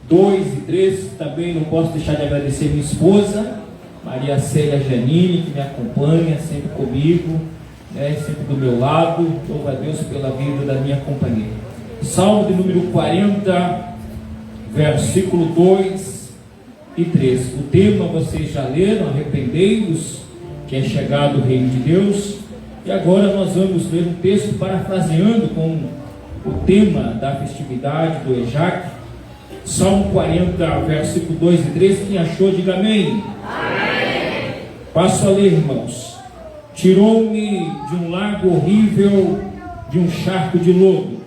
2 e 3. Também não posso deixar de agradecer minha esposa, Maria Célia Janine, que me acompanha sempre comigo, sempre do meu lado. Louvo a Deus pela vida da minha companheira. Salmo de número 40, versículo 2 e 3. O tema vocês já leram: arrependei-vos, que é chegado o reino de Deus. E agora nós vamos ler um texto parafraseando com o tema da festividade do EJAC. Salmo 40, versículo 2 e 3. Quem achou, diga amém. Amém. Passo a ler, irmãos. Tirou-me de um lago horrível, de um charco de lodo.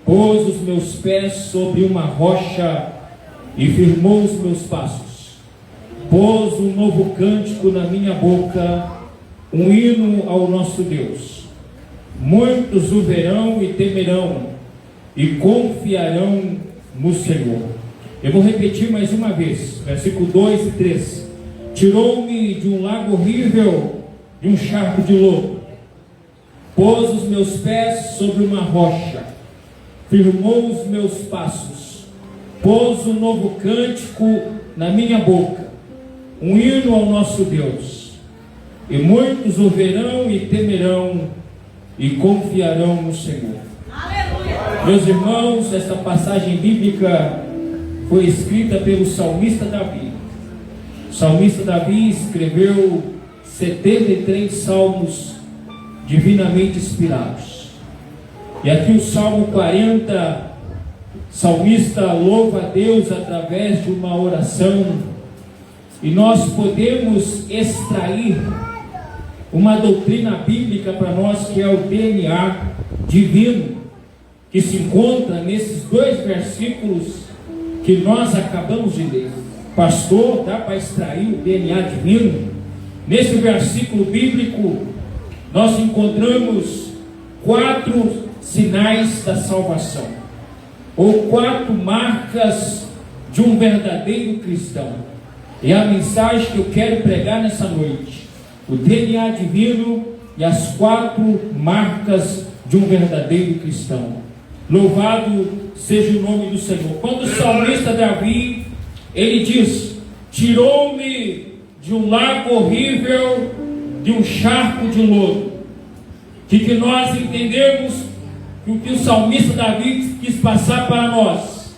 Pôs os meus pés sobre uma rocha e firmou os meus passos. Pôs um novo cântico na minha boca, um hino ao nosso Deus. Muitos o verão e temerão e confiarão no Senhor. Eu vou repetir mais uma vez, versículo 2 e 3. Tirou-me de um lago horrível, de um charco de lodo. Pôs os meus pés sobre uma rocha, firmou os meus passos. Pôs um novo cântico na minha boca, um hino ao nosso Deus. E muitos o verão e temerão e confiarão no Senhor. Aleluia. Meus irmãos, esta passagem bíblica foi escrita pelo salmista Davi. O salmista Davi escreveu 73 salmos divinamente inspirados. E aqui o Salmo 40, o salmista louva a Deus através de uma oração. E nós podemos extrair uma doutrina bíblica para nós, que é o DNA divino, que se encontra nesses 2 versículos que nós acabamos de ler. Pastor, dá para extrair o DNA divino? Nesse versículo bíblico, nós encontramos 4 sinais da salvação, ou 4 marcas de um verdadeiro cristão. E a mensagem que eu quero pregar nessa noite: o DNA divino e as 4 marcas de um verdadeiro cristão. Louvado seja o nome do Senhor. Quando o salmista Davi, ele diz: tirou-me de um lago horrível, de um charco de lodo. Que nós entendemos que o que o salmista Davi quis passar para nós.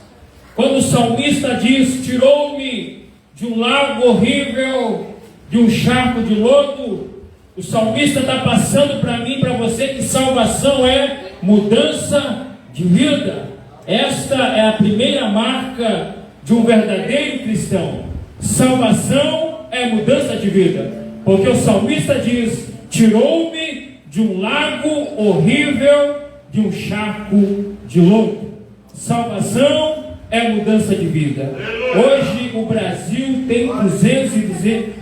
Quando o salmista diz: tirou-me de um lago horrível, de um charco de lodo, o salmista está passando para mim e para você que salvação é mudança de vida. Esta é a primeira marca de um verdadeiro cristão. Salvação é mudança de vida, porque o salmista diz: tirou-me de um lago horrível, de um charco de lodo. Salvação é mudança de vida. Hoje o Brasil tem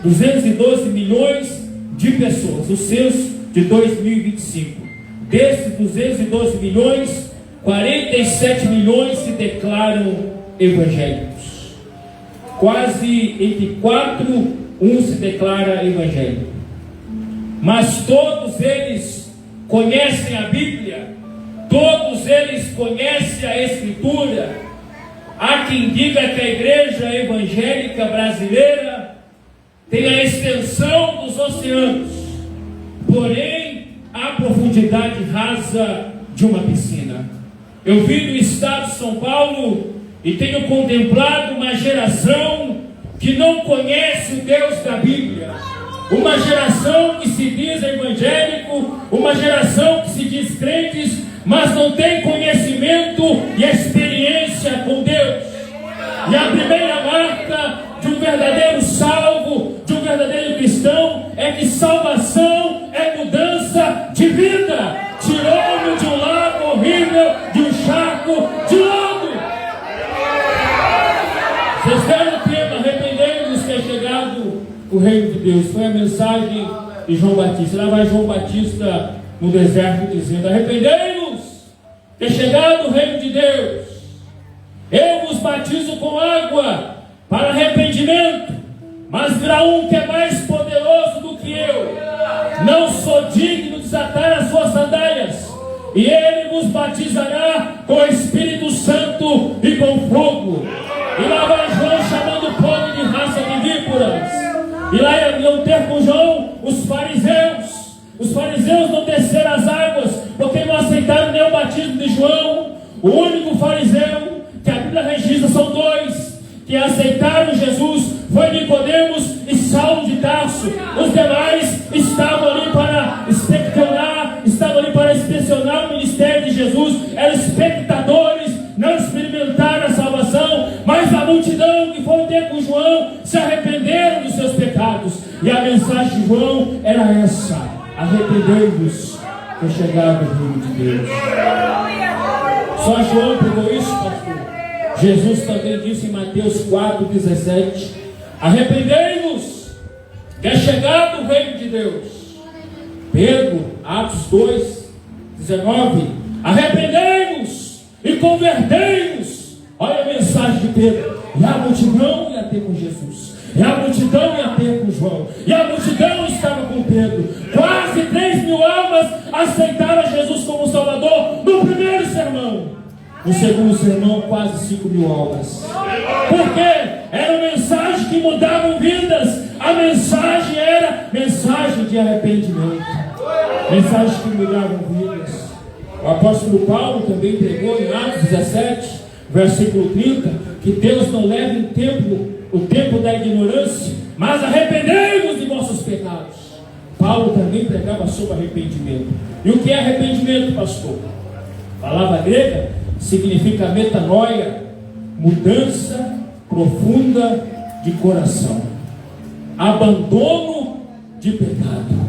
212 milhões de pessoas, o censo de 2025. Desses 212 milhões, 47 milhões se declaram evangélicos. Quase entre 4, 1 se declara evangélico. Mas todos eles conhecem a Bíblia, todos eles conhecem a Escritura. Há quem diga que a igreja evangélica brasileira tem a extensão dos oceanos, porém a profundidade rasa de uma piscina. Eu vim do estado de São Paulo e tenho contemplado uma geração que não conhece o Deus da Bíblia. Uma geração que se diz evangélico, uma geração que se diz crentes, mas não tem conhecimento e experiência com Deus. E a primeira marca de um verdadeiro salvo, de um verdadeiro cristão, é que salvação é mudança de vida. Tirou-me de um lago horrível, de um charco de lodo. Vocês querem o tema: arrependei-vos, que é chegado o reino de Deus. Foi a mensagem de João Batista. Lá vai João Batista no deserto dizendo: arrependei-vos, que é chegado o reino de Deus. Eu vos batizo com água para arrependimento, mas virá um que é mais poderoso do que eu. Não sou digno de desatar as suas sandálias, e ele vos batizará com o Espírito Santo e com fogo. E lá vai João chamando o povo de raça de víboras. E lá iam ter com João os fariseus. Os fariseus não desceram as águas, porque não aceitaram nem o batismo de João. O único fariseu que a Bíblia registra são dois que aceitaram Jesus, foi Nicodemos e Saulo de Tarso. Os demais estavam ali para espectorar, estavam ali para inspecionar o ministério de Jesus, eram espectadores, não experimentaram a salvação, mas a multidão que foi ter com João se arrependeram dos seus pecados. E a mensagem de João era essa: arrependei-vos, que é chegado o reino de Deus. Só João pegou isso, pastor? Jesus também disse em Mateus 4,17: arrependei-vos, que é chegado o reino de Deus. Pedro, Atos 2,19: arrependei-vos e convertei-vos. Olha a mensagem de Pedro. E a multidão ia ter com Jesus, e a multidão ia ter com João, e a multidão estava com Pedro. Quase 3.000 almas aceitaram Jesus como Salvador no primeiro sermão. No segundo sermão, quase 5.000 almas. Porque era uma mensagem que mudava vidas. A mensagem era mensagem de arrependimento, mensagem que mudava vidas. O apóstolo Paulo também pregou em Atos 17, versículo 30, que Deus não leva o tempo da ignorância, mas arrependei-vos de vossos pecados. Paulo também pregava sobre arrependimento. E o que é arrependimento, pastor? A palavra grega significa metanoia, mudança profunda de coração, abandono de pecado.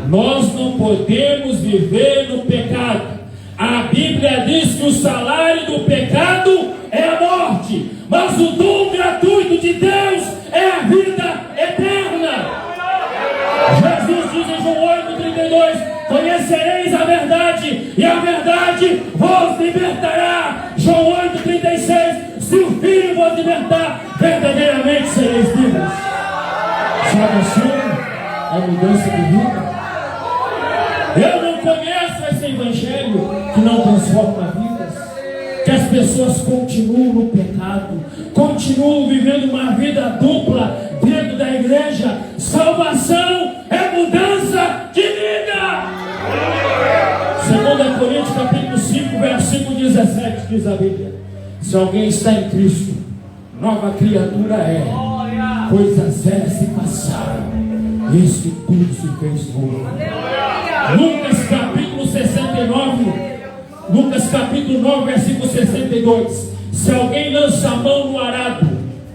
Nós não podemos viver no pecado. A Bíblia diz que o salário do pecado é a morte, mas o dom gratuito de Deus é a vida eterna. Jesus diz em João 8,32: conhecereis a verdade, e a verdade vos libertará. João 8,36: se o Filho vos libertar, verdadeiramente sereis livres. Salvação é mudança de vida. Eu não conheço esse evangelho que não transforma vidas, que as pessoas continuam no pecado, continuam vivendo uma vida dupla dentro da igreja. Salvação é mudança de vida. 2 Coríntios capítulo 5, versículo 17 diz a Bíblia: se alguém está em Cristo, nova criatura é, coisas velhas se passaram, eis que tudo se fez novo. Lucas capítulo 69, Lucas capítulo 9, versículo 62: se alguém lança a mão no arado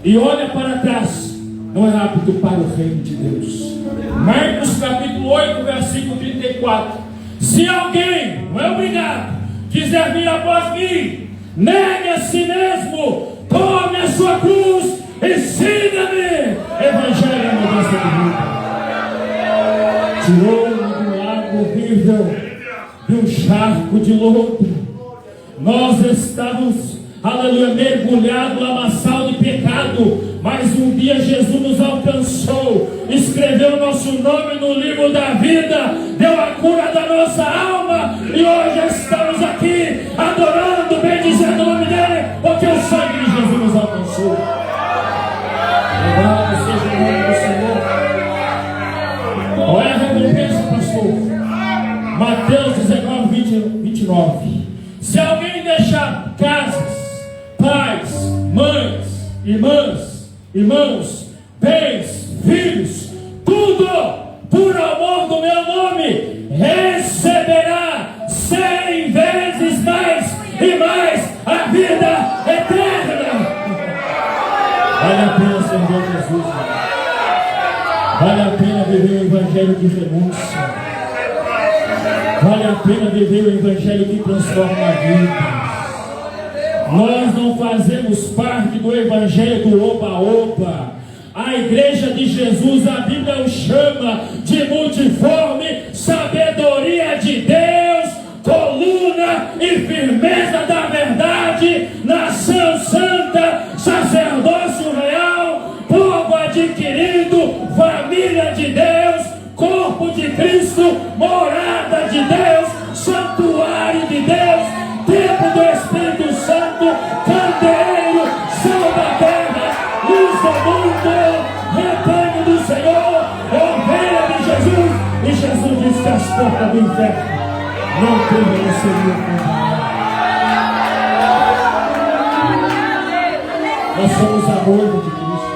e olha para trás, não é apto para o reino de Deus. Marcos capítulo 8, versículo 34: se alguém, não é obrigado, quiser vir após mim, negue a si mesmo, tome a sua cruz e siga-me. Evangelho é mudança de vida. Tirou-me do lago horrível, de um charco de lodo. Nós estávamos, aleluia, mergulhados, lamaçal de pecado, mas um dia Jesus nos alcançou, escreveu nosso nome no livro da vida, deu a cura da nossa alma, e hoje estamos aqui adorando, bendizendo o nome dele, porque o sangue de Jesus nos alcançou. Louvado seja o nome do Senhor. Qual é a recompensa, pastor? Mateus 19, 29: se alguém deixar casas, pais, mães, irmãos, bens, filhos, tudo por amor do meu nome, receberá 100 vezes mais e mais a vida eterna. Vale a pena servir Jesus. Vale a pena viver o evangelho de renúncia. Vale a pena viver o evangelho que transforma a vida. Nós não fazemos parte do evangelho do oba-oba. A igreja de Jesus, a Bíblia o chama de multiforme sabedoria de Deus, coluna e firmeza da verdade, nação santa, sacerdócio real, povo adquirido, família de Deus, corpo de Cristo, morada de Deus, santuário de Deus, templo do Espírito Santo, candeeiro, salvação. do mundo, rebanho do Senhor, ovelha de Jesus. E Jesus disse que as portas do inferno não prevaleceriam contra ela. Nós somos a noiva de Cristo.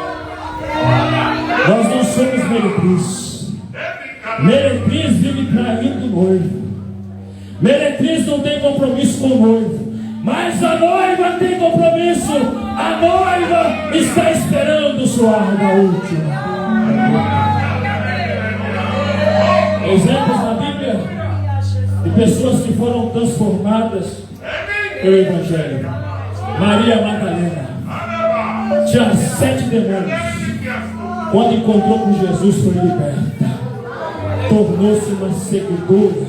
Nós não somos meretriz. Meretriz vive traindo o noivo. Meretriz não tem compromisso com o noivo. Mas a noiva tem compromisso. A noiva está esperando o suar da última. Exemplos na Bíblia de pessoas que foram transformadas pelo Evangelho. Maria Madalena tinha 7 demônios. Quando encontrou com Jesus, foi liberta. Tornou-se uma seguidora,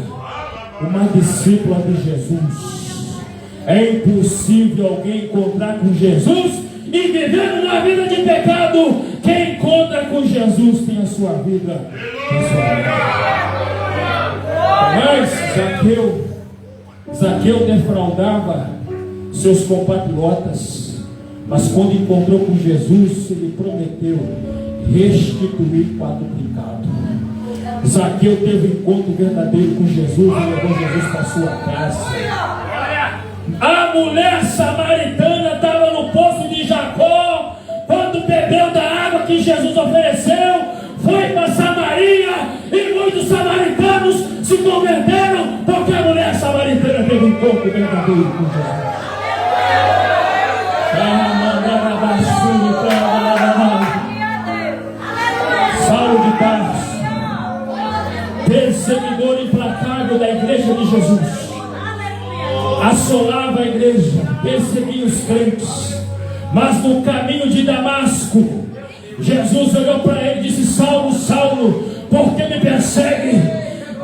uma discípula de Jesus. É impossível alguém encontrar com Jesus e vivendo uma vida de pecado. Quem encontra com Jesus tem a sua vida transformada. Mas Zaqueu defraudava seus compatriotas, mas quando encontrou com Jesus, ele prometeu restituir quadruplicado. Zaqueu teve um encontro verdadeiro com Jesus e levou Jesus para a sua casa. A mulher samaritana estava no poço de Jacó, quando bebeu da água que Jesus ofereceu, foi para Samaria, e muitos samaritanos se converteram, porque a mulher samaritana teve um encontro verdadeiro com Jesus. Saulo de Tarso, perseguidor implacável da igreja de Jesus, assolava a igreja, perseguia os crentes. Mas no caminho de Damasco, Jesus olhou para ele e disse: Saulo, Saulo, por que me persegue?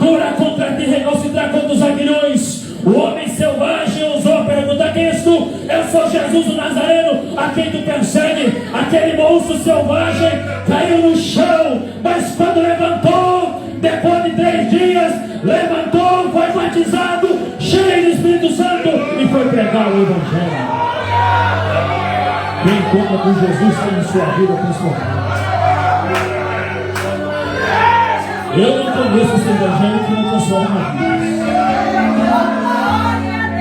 Dura contra ti recalcitrar contra os aguilhões. O homem selvagem ousou perguntar: quem és tu? Eu sou Jesus o Nazareno, a quem tu persegue. Aquele monstro selvagem caiu no chão, mas quando levantou, depois de 3 dias, levantou, foi batizado, cheio do Espírito Santo, e foi pregar o Evangelho. Quem encontra com Jesus tem a sua vida transformada. Eu não conheço esse Evangelho que não transforma a vida.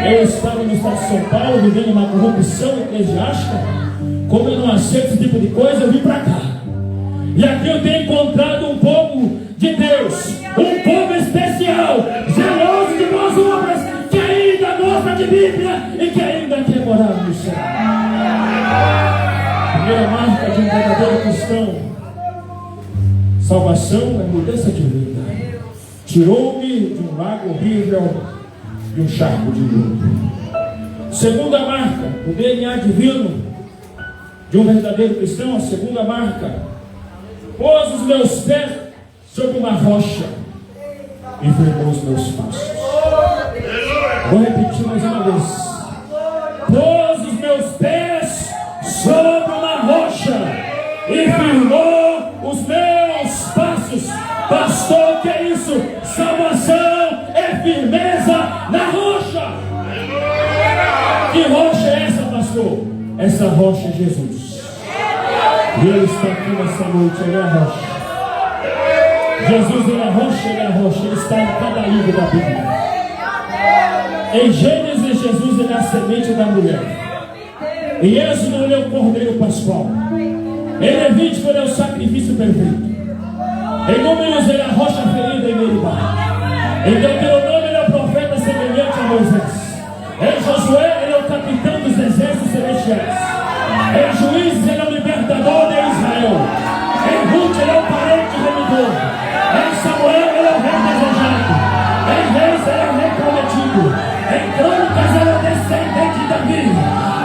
Eu estava no estado de São Paulo, vivendo uma corrupção eclesiástica. Como eu não aceito esse tipo de coisa, eu vim para cá. E aqui eu tenho encontrado um povo de Deus, um povo especial, zeloso de boas obras, que ainda gosta de Bíblia e que ainda quer morar no céu. A primeira marca de um verdadeiro cristão: salvação é mudança de vida. Tirou-me de um lago horrível, de um charco de lodo. Segunda marca, o DNA divino de um verdadeiro cristão. A segunda marca: pôs os meus pés sobre uma rocha e firmou os meus passos. Vou repetir mais uma vez: pôs os meus pés sobre uma rocha e firmou os meus passos. Pastor, o que é isso? Salvação é firmeza na rocha. Que rocha é essa, pastor? Essa rocha é Jesus. E Ele está aqui nessa noite. Ele é a rocha. Jesus, Ele é a rocha, Ele é a rocha. Ele está em cada livro da Bíblia. Em Gênesis, Jesus Ele é a semente da mulher. Em Êxodo, Ele é o cordeiro pascual. Em Levítico, Ele é o sacrifício perfeito. Em Números, Ele é a rocha ferida em Meribá. Em Deuteronômio, Ele é o profeta semelhante a Moisés. Em Josué, Ele é o capitão dos exércitos celestiais. Em Juízes, Ele é o libertador de Israel. Em Ruth, Ele é o parente remidor. Em Samuel, Ele é o rei desejado. Em Reis, Ele é o rei prometido. Em Crônicas, Ele é o descendente de Davi.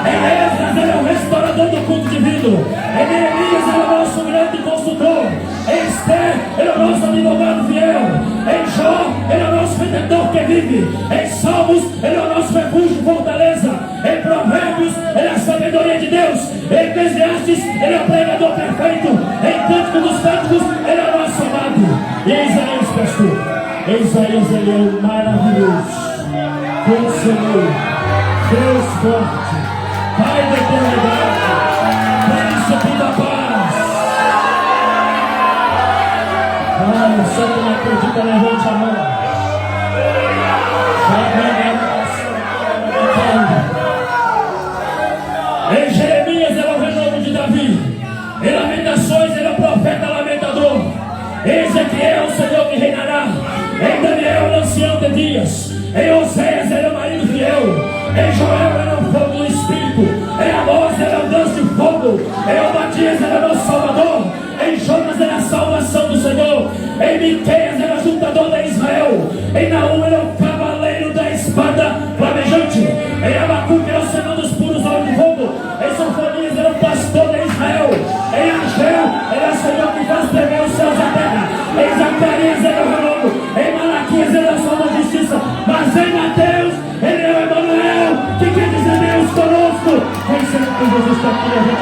Em Esdras, Ele é o restaurador do culto divino. Em Neemias, Ele é o nosso grande consultor. Em Esther, Ele é o nosso advogado fiel. Em Jó, Ele é o nosso redentor que vive. Em Salmos, Ele é o nosso refúgio e fortaleza. Em Provérbios, Ele é a sabedoria de Deus. Em Eclesiastes, Ele é o pregador perfeito. Em Cântico dos Cânticos, Ele é o nosso amado. E em Isaías, pastor, em Isaías, Ele é o maravilhoso Conselheiro, Deus forte, Pai da eternidade, Príncipe da paz.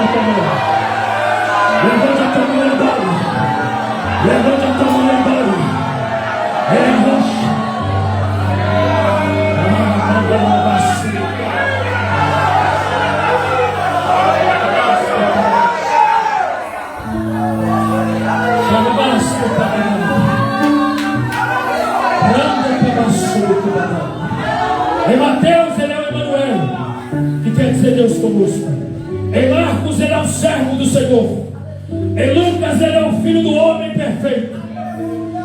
a tua mão. Levante a tua mão e adore. Levante a tua mão e adore. Ele é rocha. Em Mateus ele é o Emanuel, que quer dizer Deus conosco. Em Marcos ele é o servo do Senhor. Em Lucas ele é o filho do homem perfeito.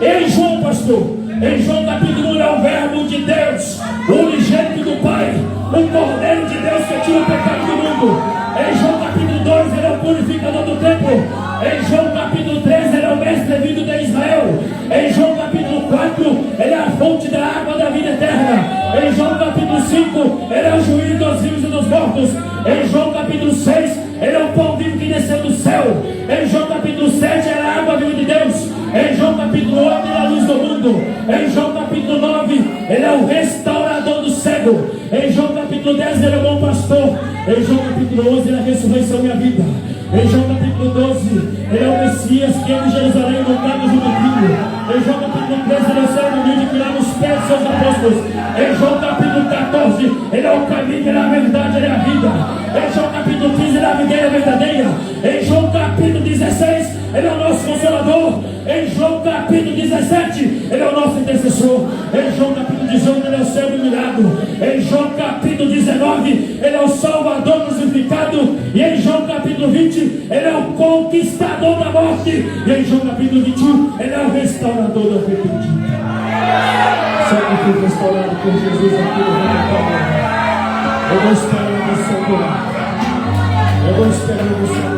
Em João, pastor, em João capítulo 1 ele é o verbo de Deus, o unigênito do Pai, o Cordeiro de Deus que tira o pecado do mundo. Em João capítulo 2 ele é o purificador do templo. Em João capítulo 3 ele é o mestre vindo de Israel. Em João capítulo 4 ele é a fonte da água da vida eterna. Em João capítulo 5 ele é o juiz dos vivos e dos mortos. Em João capítulo 6 ele é o pão vivo que desceu do céu. Em João capítulo 7 ele é a água viva de Deus. Em João capítulo 8 ele é a luz do mundo. Em João capítulo 9 ele é o restaurador do cego. Em João capítulo 10 ele é o bom pastor. Em João capítulo 11 ele é a ressurreição e a vida. Em João capítulo 12 ele é o Messias que entra em Jerusalém montado junto ao filho. Em João capítulo 13 ele é o servo humilde que lava os pés dos seus apóstolos. Em João capítulo 14 ele é o caminho, ele é a verdade, ele é a vida. Em João capítulo 15 ele é a videira verdadeira. Em João capítulo 16 ele é o nosso consolador. Em João capítulo 17 ele é o nosso intercessor. Em João capítulo 18 ele é o servo humilhado. Em João capítulo 19 ele é o salvador crucificado. E em João capítulo 20 ele é o conquistador da morte. E em João capítulo 21 ele é o restaurador da virtude. Só que fui restaurado por Jesus aqui no reino. Eu vou esperar você adorar. Eu vou esperar você adorar.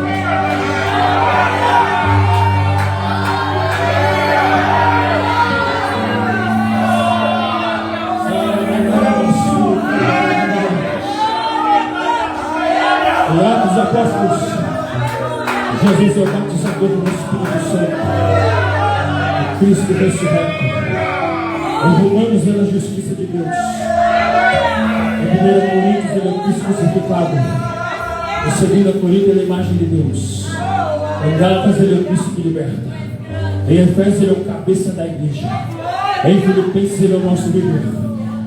Lá dos apóstolos, Jesus é o batizador do Espírito Santo, o Cristo ressurreto. Em Romanos ele é a justiça de Deus. Em 1 Coríntios ele é o Cristo crucificado. Em 2 Coríntios ele é a imagem de Deus. Em Gálatas ele é o Cristo que liberta. Em Efésios ele é o cabeça da igreja. Em Filipenses ele é o nosso líder.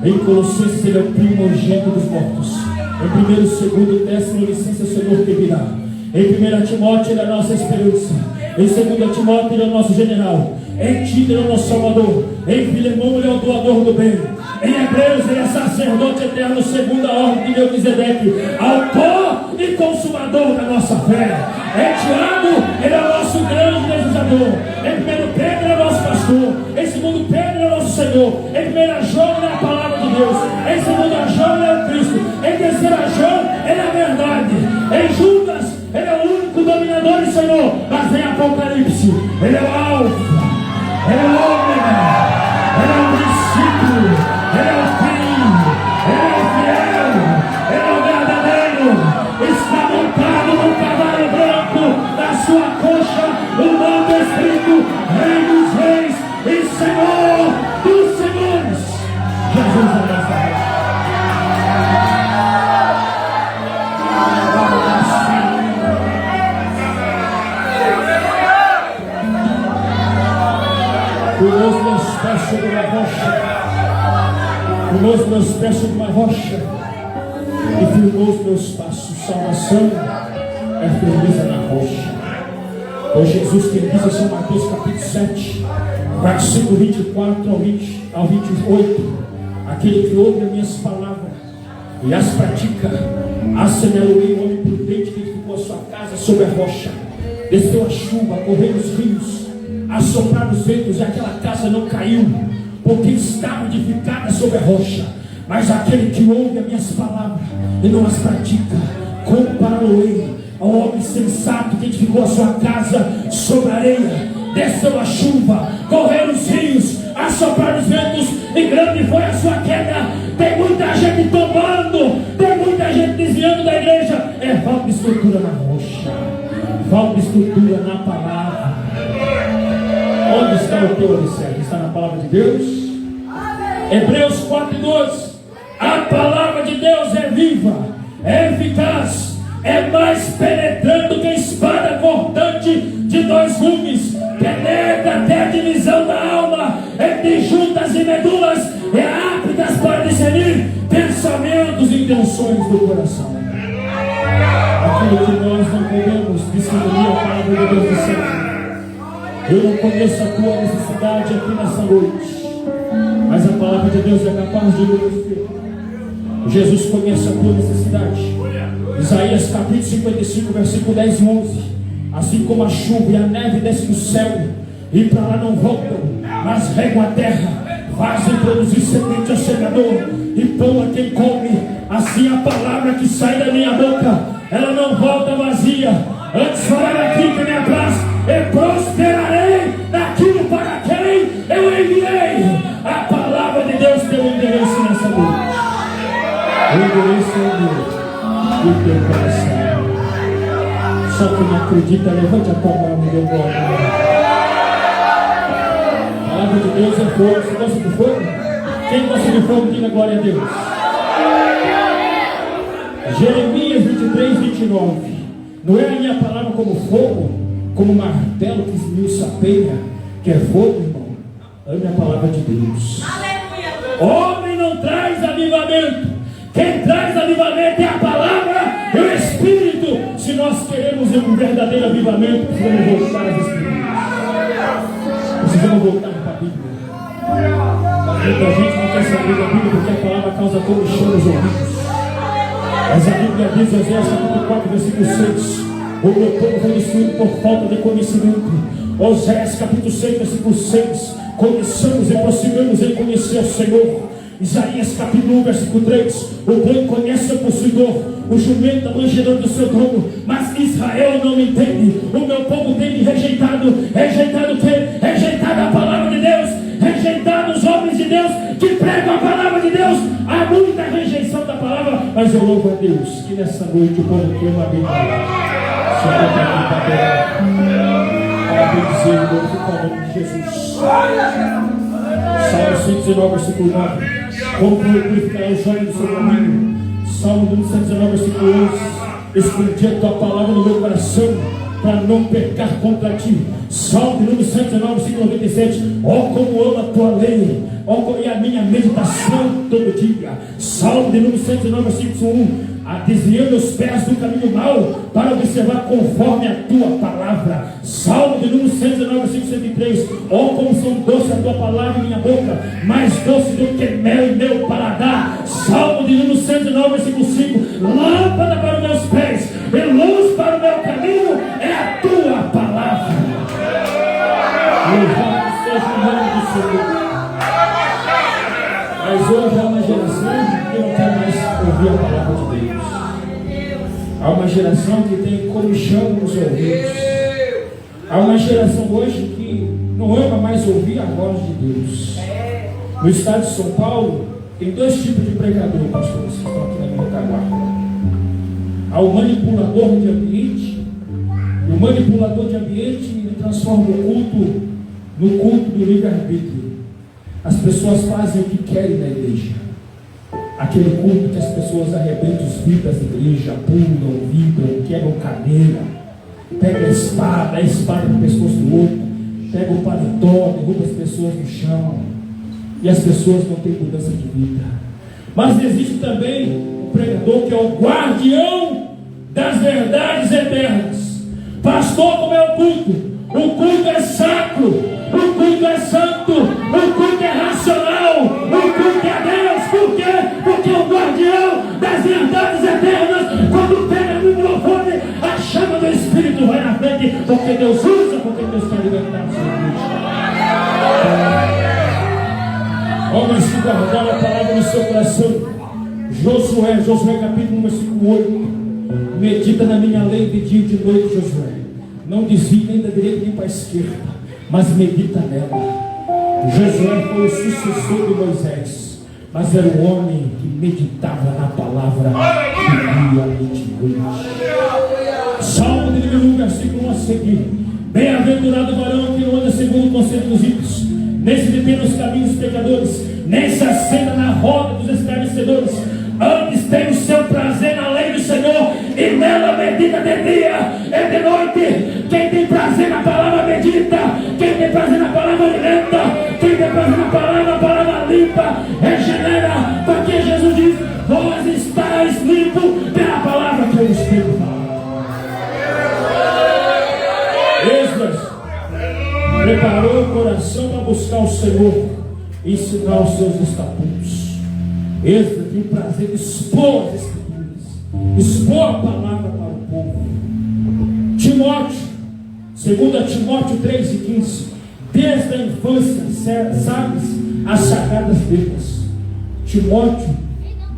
Em Colossenses ele é o primogênito dos mortos. Em 1º, 2º, Tessalonicenses, o Senhor que virá. Em 1 Timóteo ele é a nossa esperança. Em 2 Timóteo ele é o nosso general. Em Tito ele é o nosso salvador. Em Filemão ele é o doador do bem. Em Hebreus ele é sacerdote eterno, segundo a ordem de Melquisedeque, autor e consumador da nossa fé. Em Tiago ele é o nosso grande legislador. Em 1 Pedro ele é o nosso pastor. Em 2 Pedro ele é o nosso Senhor. Em 1 João ele é a palavra de Deus. Em 2 João ele é o Cristo. Em 3 João ele é a verdade. Em Judas ele é o único dominador e Senhor. Mas em Apocalipse ele é o Alfa, ele é o Ômega, ele é o discípulo, ele é o fim, ele é o fiel, ele é o verdadeiro. Está montado num cavalo branco, na sua coxa o nome escrito Rei dos Reis e Senhor dos Senhores. Jesus é nossa voz. Firmou os meus pés sobre uma rocha. Firmou os meus pés sobre uma rocha. E firmou os meus passos. Salvação é firmeza na rocha. Pois Jesus tem dito em São Mateus capítulo 7, versículo 24 ao 28. Aquele que ouve as minhas palavras e as pratica, assemelhou-me um homem prudente que edificou a sua casa sobre a rocha. Desceu a chuva, correram os rios, assopraram os ventos, e aquela casa não caiu, porque estava edificada sobre a rocha. Mas aquele que ouve as minhas palavras e não as pratica, compará-lo-ei ao homem sensato que edificou a sua casa sobre a areia. Desceu a chuva, correram os rios, assopraram os ventos, e grande foi a sua queda. Tem muita gente tombando, tem muita gente desviando da igreja. É falta de estrutura na rocha, falta de estrutura na palavra. Onde está o teu alicerce? Está na palavra de Deus? Hebreus 4:12. A palavra de Deus é viva, é eficaz, é mais penetrante que a espada cortante de 2 gumes, penetra até a divisão da alma, entre juntas e medulas, é aptas para discernir pensamentos e intenções do coração. Aquilo que nós não podemos discernir a palavra de Deus do céu. Eu não conheço a tua necessidade aqui nessa noite, mas a palavra de Deus é capaz de nos. Jesus conhece a tua necessidade. Isaías capítulo 55, versículo 10 e 11. Assim como a chuva e a neve descem do céu e para lá não voltam, mas regam a terra, fazem produzir semente ao semeador e pão a quem come, assim a palavra que sai da minha boca, ela não volta vazia, antes fará aquilo que me apraz, e prosperarei naquilo para quem eu enviei. A palavra de Deus tem um endereço nessa noite. O endereço é o do teu coração. Só que não acredita, levante a tua mão e dê glória. A palavra de Deus é fogo. Você gosta de fogo? Quem gosta de fogo, diga glória a Deus. Jeremias 23, 29. Não é a minha palavra como fogo, como martelo que esmiuça a peia, que é fogo, irmão. Ame a palavra de Deus. Homem não traz avivamento. Quem traz avivamento é a palavra e o Espírito. Se nós queremos um verdadeiro avivamento, precisamos voltar às Escrituras. Precisamos voltar para a Bíblia. Muita gente não quer saber da Bíblia porque a palavra causa comichão nos ouvidos. Mas a Bíblia diz, Oséias capítulo 4, versículo 6: o meu povo foi destruído por falta de conhecimento. Oséias capítulo 6, versículo 6: conheçamos e prossigamos em conhecer o Senhor. Isaías capítulo 1, versículo 3: o boi conhece o possuidor, o jumento é manjedor do seu dono, mas Israel não me entende. O meu povo tem me rejeitado. Rejeitado o quê? Rejeitado a palavra de Deus, rejeitado os homens de Deus que pregam a palavra de Deus. Há muita rejeição da palavra, mas eu louvo a Deus que nessa noite o povo quer uma Bíblia. Para bendizer o nome de Jesus. Salmo 119, versículo 9: como purificar o joio do seu caminho. Salmo 119, versículo 11: escondi a tua palavra no meu coração, para não pecar contra ti. Salmo número 119, versículo 97: ó como amo a tua lei, e a minha meditação todo dia. Salmo de número 119, versículo 1: desviando os pés do caminho mau, para observar conforme a tua palavra. Salmo de número 119, versículo 103: ó como são doces a tua palavra em minha boca, mais doce do que mel em meu paladar. Salmo de número 119, versículo 5: lâmpada para os meus pés e luz para o meu caminho é a tua palavra. Louvado seja o nome do Senhor. Mas hoje há uma geração que não quer mais ouvir a palavra de Deus. Há uma geração que tem comichão nos ouvidos. Há uma geração hoje que não ama mais ouvir a voz de Deus. No estado de São Paulo, tem 2 tipos de pregador, pastores, que estão aqui na minha retaguarda. Há o manipulador de ambiente. E o manipulador de ambiente ele transforma o culto no culto do livre-arbítrio. As pessoas fazem o que querem na igreja. Aquele culto que as pessoas arrebentam os vidros da igreja, pulam, vibram, quebram cadeira, pega a espada no pescoço do outro, pega o paletó, derruba as pessoas no chão, e as pessoas não têm mudança de vida. Mas existe também o pregador que é o guardião das verdades eternas. Pastor, como é o culto? O culto é sacro, o culto é santo, o culto é racional, o culto é Deus. Por quê? Porque o guardião das verdades eternas, quando pega no microfone, a chama do Espírito vai na frente, porque Deus usa, porque Deus quer libertar o seu filho. Homens que guardaram a palavra no seu coração. Josué capítulo 1, versículo 8: medita na minha lei de dia e de noite, Josué. Não desvie nem da direita nem para a esquerda, mas medita nela. Josué foi o sucessor de Moisés, mas era um homem que meditava na palavra de dia e de noite. Salmo de número 1, versículo 1 a seguir: bem-aventurado o varão que não anda segundo o conselho dos ímpios, nem se detém nos caminhos dos pecadores, nem se assenta na roda dos escarnecedores. Antes tem o seu prazer na lei do Senhor, e nela medita de dia e de noite. Quem tem prazer na palavra medita, quem tem prazer na palavra alimenta, quem tem prazer na palavra, a palavra limpa, regenera, porque Jesus diz: vós estáis limpos pela palavra que eu Espírito fala. Esdras preparou o coração para buscar o Senhor e ensinar os seus estatutos. Esdras tem prazer de expor as Escrituras, expor a palavra para o povo. Timóteo, 2 Timóteo 3:15, desde a infância sabes as sagradas letras. Timóteo,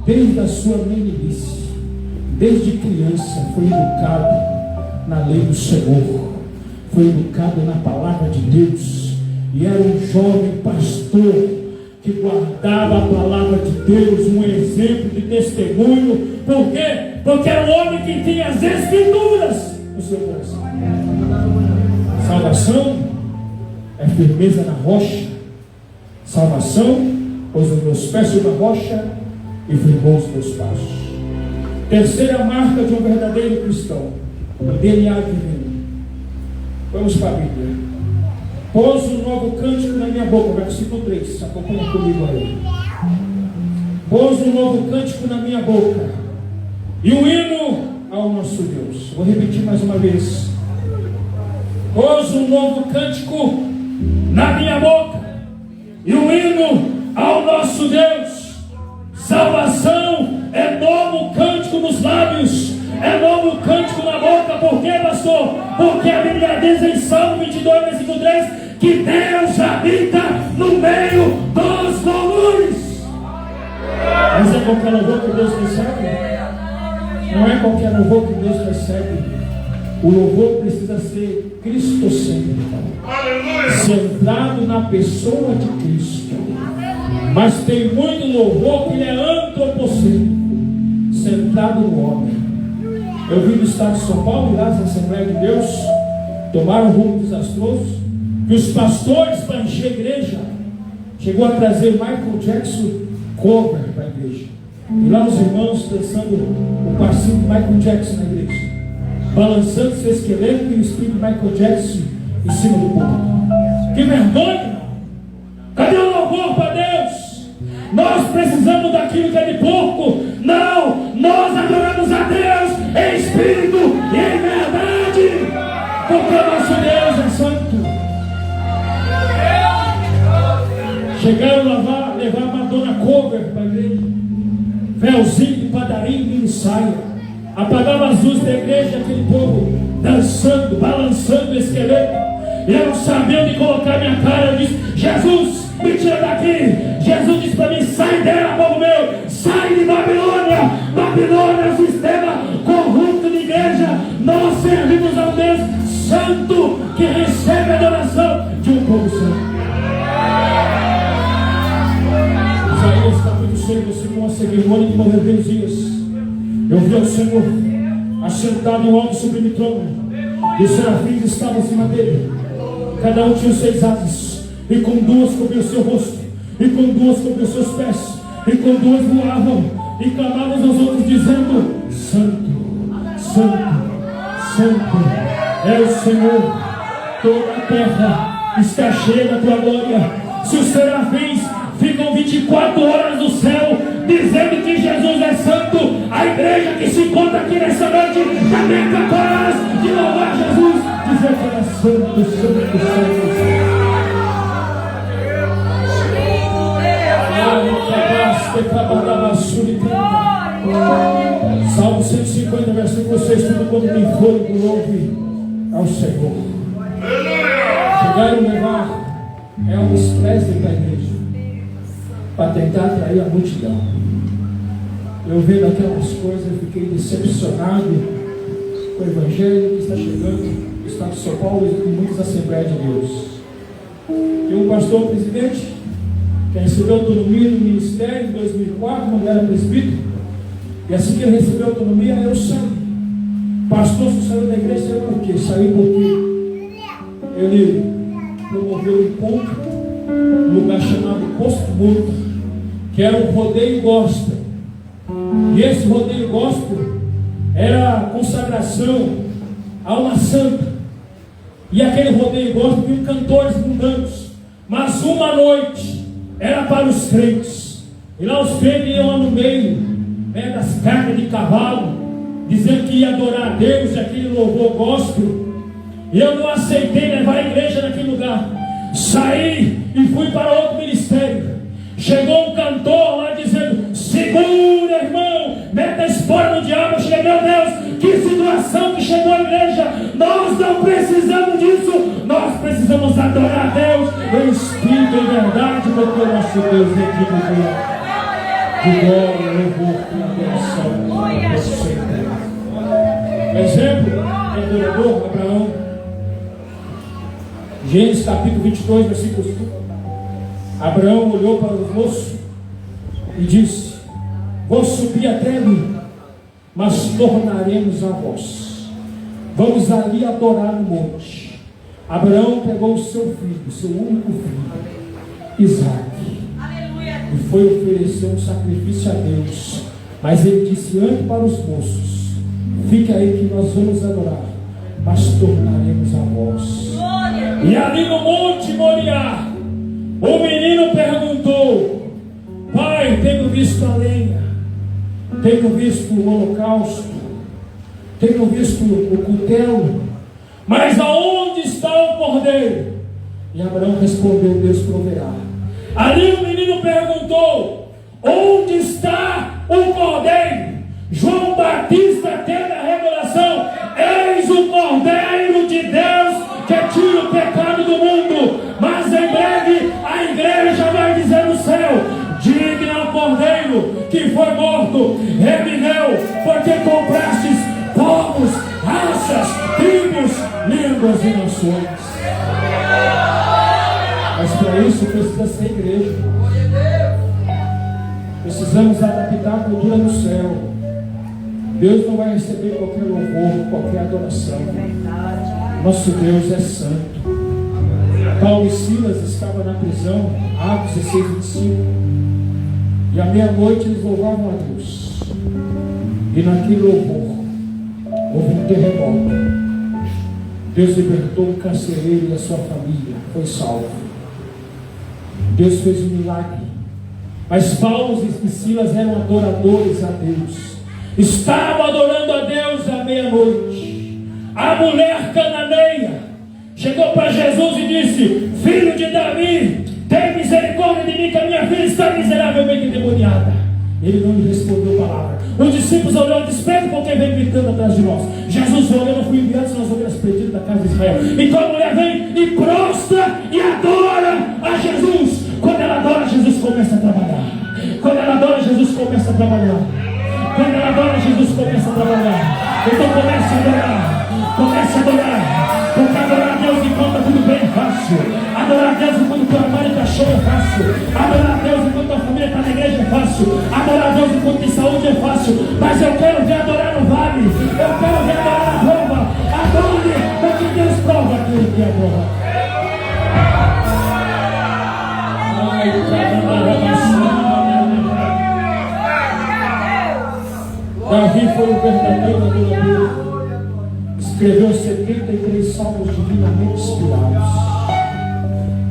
desde a sua meninice, desde criança, foi educado na lei do Senhor, foi educado na palavra de Deus, e era um jovem pastor que guardava a palavra de Deus, um exemplo de testemunho. Por quê? Porque era um homem que tinha as Escrituras no seu coração. Salvação é firmeza na rocha. Salvação, pôs os meus pés sobre a rocha e firmou os meus passos. Terceira marca de um verdadeiro cristão: o DNA divino. Vamos para a Bíblia. Pôs um novo cântico na minha boca, versículo 3, acompanha comigo aí. Pôs um novo cântico na minha boca e um hino ao nosso Deus. Vou repetir mais uma vez. Pôs um novo cântico na minha boca e um hino ao nosso Deus. Salvação é novo cântico nos lábios, é novo cântico na boca. Por quê, pastor? Porque a Bíblia diz em Salmo 22, versículo 3, que Deus habita no meio dos louvores. Mas é qualquer louvor que Deus recebe? Não é qualquer louvor que Deus recebe. O louvor precisa ser cristocêntrico, centrado na pessoa de Cristo. Mas tem muito louvor que é antropocêntrico, centrado no homem. Eu vim do estado de São Paulo, e lá na Assembleia de Deus tomaram um rumo desastroso, e os pastores, para encher a igreja, chegou a trazer Michael Jackson cover para a igreja. E lá os irmãos dançando o passinho de Michael Jackson na igreja, balançando seu esqueleto e o espírito de Michael Jackson em cima do púlpito. Que vergonha! Cadê o louvor para Deus? Nós precisamos daquilo que é de porco. Não, nós adoramos a Deus em espírito e em verdade, porque o nosso Deus é santo. Chegaram a levar Madonna cover para a igreja, véuzinho de padaria e saia, apagava as luzes da igreja, aquele povo dançando, balançando o esqueleto. E eu não sabia onde colocar minha cara. Eu disse: Jesus, me tira daqui. Jesus disse para mim: sai dela, povo meu, sai de Babilônia. Babilônia é um sistema corrupto de igreja. Nós servimos a um Deus santo que recebe a adoração de um povo santo. Isaías capítulo 6, versículo 1 a seguir. No ano de morrer Uzias, eu vi ao Senhor assentado em um alto sublime trono, e os serafins estavam acima dele. Cada um tinha 6 asas, e com 2 cobriu o seu rosto, e com 2 cobriu os seus pés, e com 2 voavam, e clamavam uns aos outros, dizendo: Santo, Santo, Santo é o Senhor, toda a terra está cheia da tua glória. Se os serafins ficam 24 horas no céu dizendo que Jesus é santo, a igreja que se encontra aqui nessa noite também é capaz de louvar Jesus, dizer que ele é santo, santo, santo. Salmo 150, versículo 6: tudo quanto tem fôlego louve ao Senhor. Chegaram a levar Elvis Presley para a igreja para tentar atrair a multidão. Eu vendo aquelas coisas, eu fiquei decepcionado com o evangelho que está chegando no estado de São Paulo e em muitas assembleias de Deus. E um pastor presidente que recebeu autonomia no ministério em 2004, quando era presbítero, e assim que ele recebeu autonomia, eu saí. Pastor saiu da igreja, saiu por quê? Saiu porque ele promoveu um encontro num lugar chamado Posto Morto, que era um rodeio gospel. E esse rodeio gospel era a consagração a uma santa. E aquele rodeio gospel viu cantores mundanos. Mas uma noite era para os crentes. E lá os crentes iam lá no meio, né, das cargas de cavalo, dizendo que ia adorar a Deus, e aquele louvor gospel. E eu não aceitei levar a igreja naquele lugar. Saí e fui para outro ministério. Chegou um cantor lá dizendo: segura, irmão, meta a espora no diabo. Eu cheguei: meu Deus, que situação que chegou a igreja. Nós não precisamos disso. Nós precisamos adorar a Deus em espírito e em verdade, porque o nosso Deus é digno de glória, louvor e adoração. Exemplo, adorador, Abraão. Gênesis capítulo 22, versículo 5. Abraão olhou para os moços e disse: vou subir até ali, mas tornaremos a vós. Vamos ali adorar no monte. Abraão pegou o seu filho, seu único filho, Isaque, e foi oferecer um sacrifício a Deus. Mas ele disse: ande para os moços, fique aí que nós vamos adorar, mas tornaremos a vós. E ali no monte Moriá, o menino perguntou: pai, tenho visto a lenha, tenho visto o holocausto, tenho visto o cutelo, mas aonde está o cordeiro? E Abraão respondeu: Deus proverá. Ali o menino perguntou: onde está o cordeiro? João Batista teve a revelação: eis o cordeiro de Deus que tira o pecado do mundo. Mas em breve a igreja vai dizer no céu: digno é o cordeiro que foi morto, reviveu, porque comprastes povos, raças, tribos, línguas e nações. Mas para isso precisa ser igreja. Precisamos adaptar a cultura no céu. Deus não vai receber qualquer louvor, qualquer adoração. Nosso Deus é santo. Paulo e Silas estavam na prisão, Atos 16, 25. E à meia-noite eles louvavam a Deus. E naquele louvor houve um terremoto. Deus libertou um carcereiro e a sua família foi salvo. Deus fez um milagre. Mas Paulo e Silas eram adoradores a Deus. Estavam adorando a Deus à meia-noite. A mulher cananeia chegou para Jesus e disse: filho de Davi, tem misericórdia de mim, que a minha filha está miseravelmente endemoniada. Ele não lhe respondeu palavra. Os discípulos olharam desprezo porque vem gritando atrás de nós. Jesus olhou: eu não fui enviado senão as ovelhas perdidas da casa de Israel. Então a mulher vem e prostra e adora a Jesus. Quando ela adora, Jesus começa a trabalhar. Quando ela adora, Jesus começa a trabalhar. Quando ela adora, Jesus começa a trabalhar. Então comece a adorar. Comece a adorar. Porque adorar a Deus enquanto tudo bem é fácil. Adorar a Deus enquanto tua mãe está show é fácil. Adorar a Deus enquanto tua família está na igreja é fácil. Adorar a Deus enquanto tem saúde é fácil. Mas eu quero ver adorar no vale. Eu quero ver adorar na prova. Adore, porque Deus prova aquele que é prova. Davi foi o verdadeiro adorador. Escreveu 73 salmos divinamente inspirados.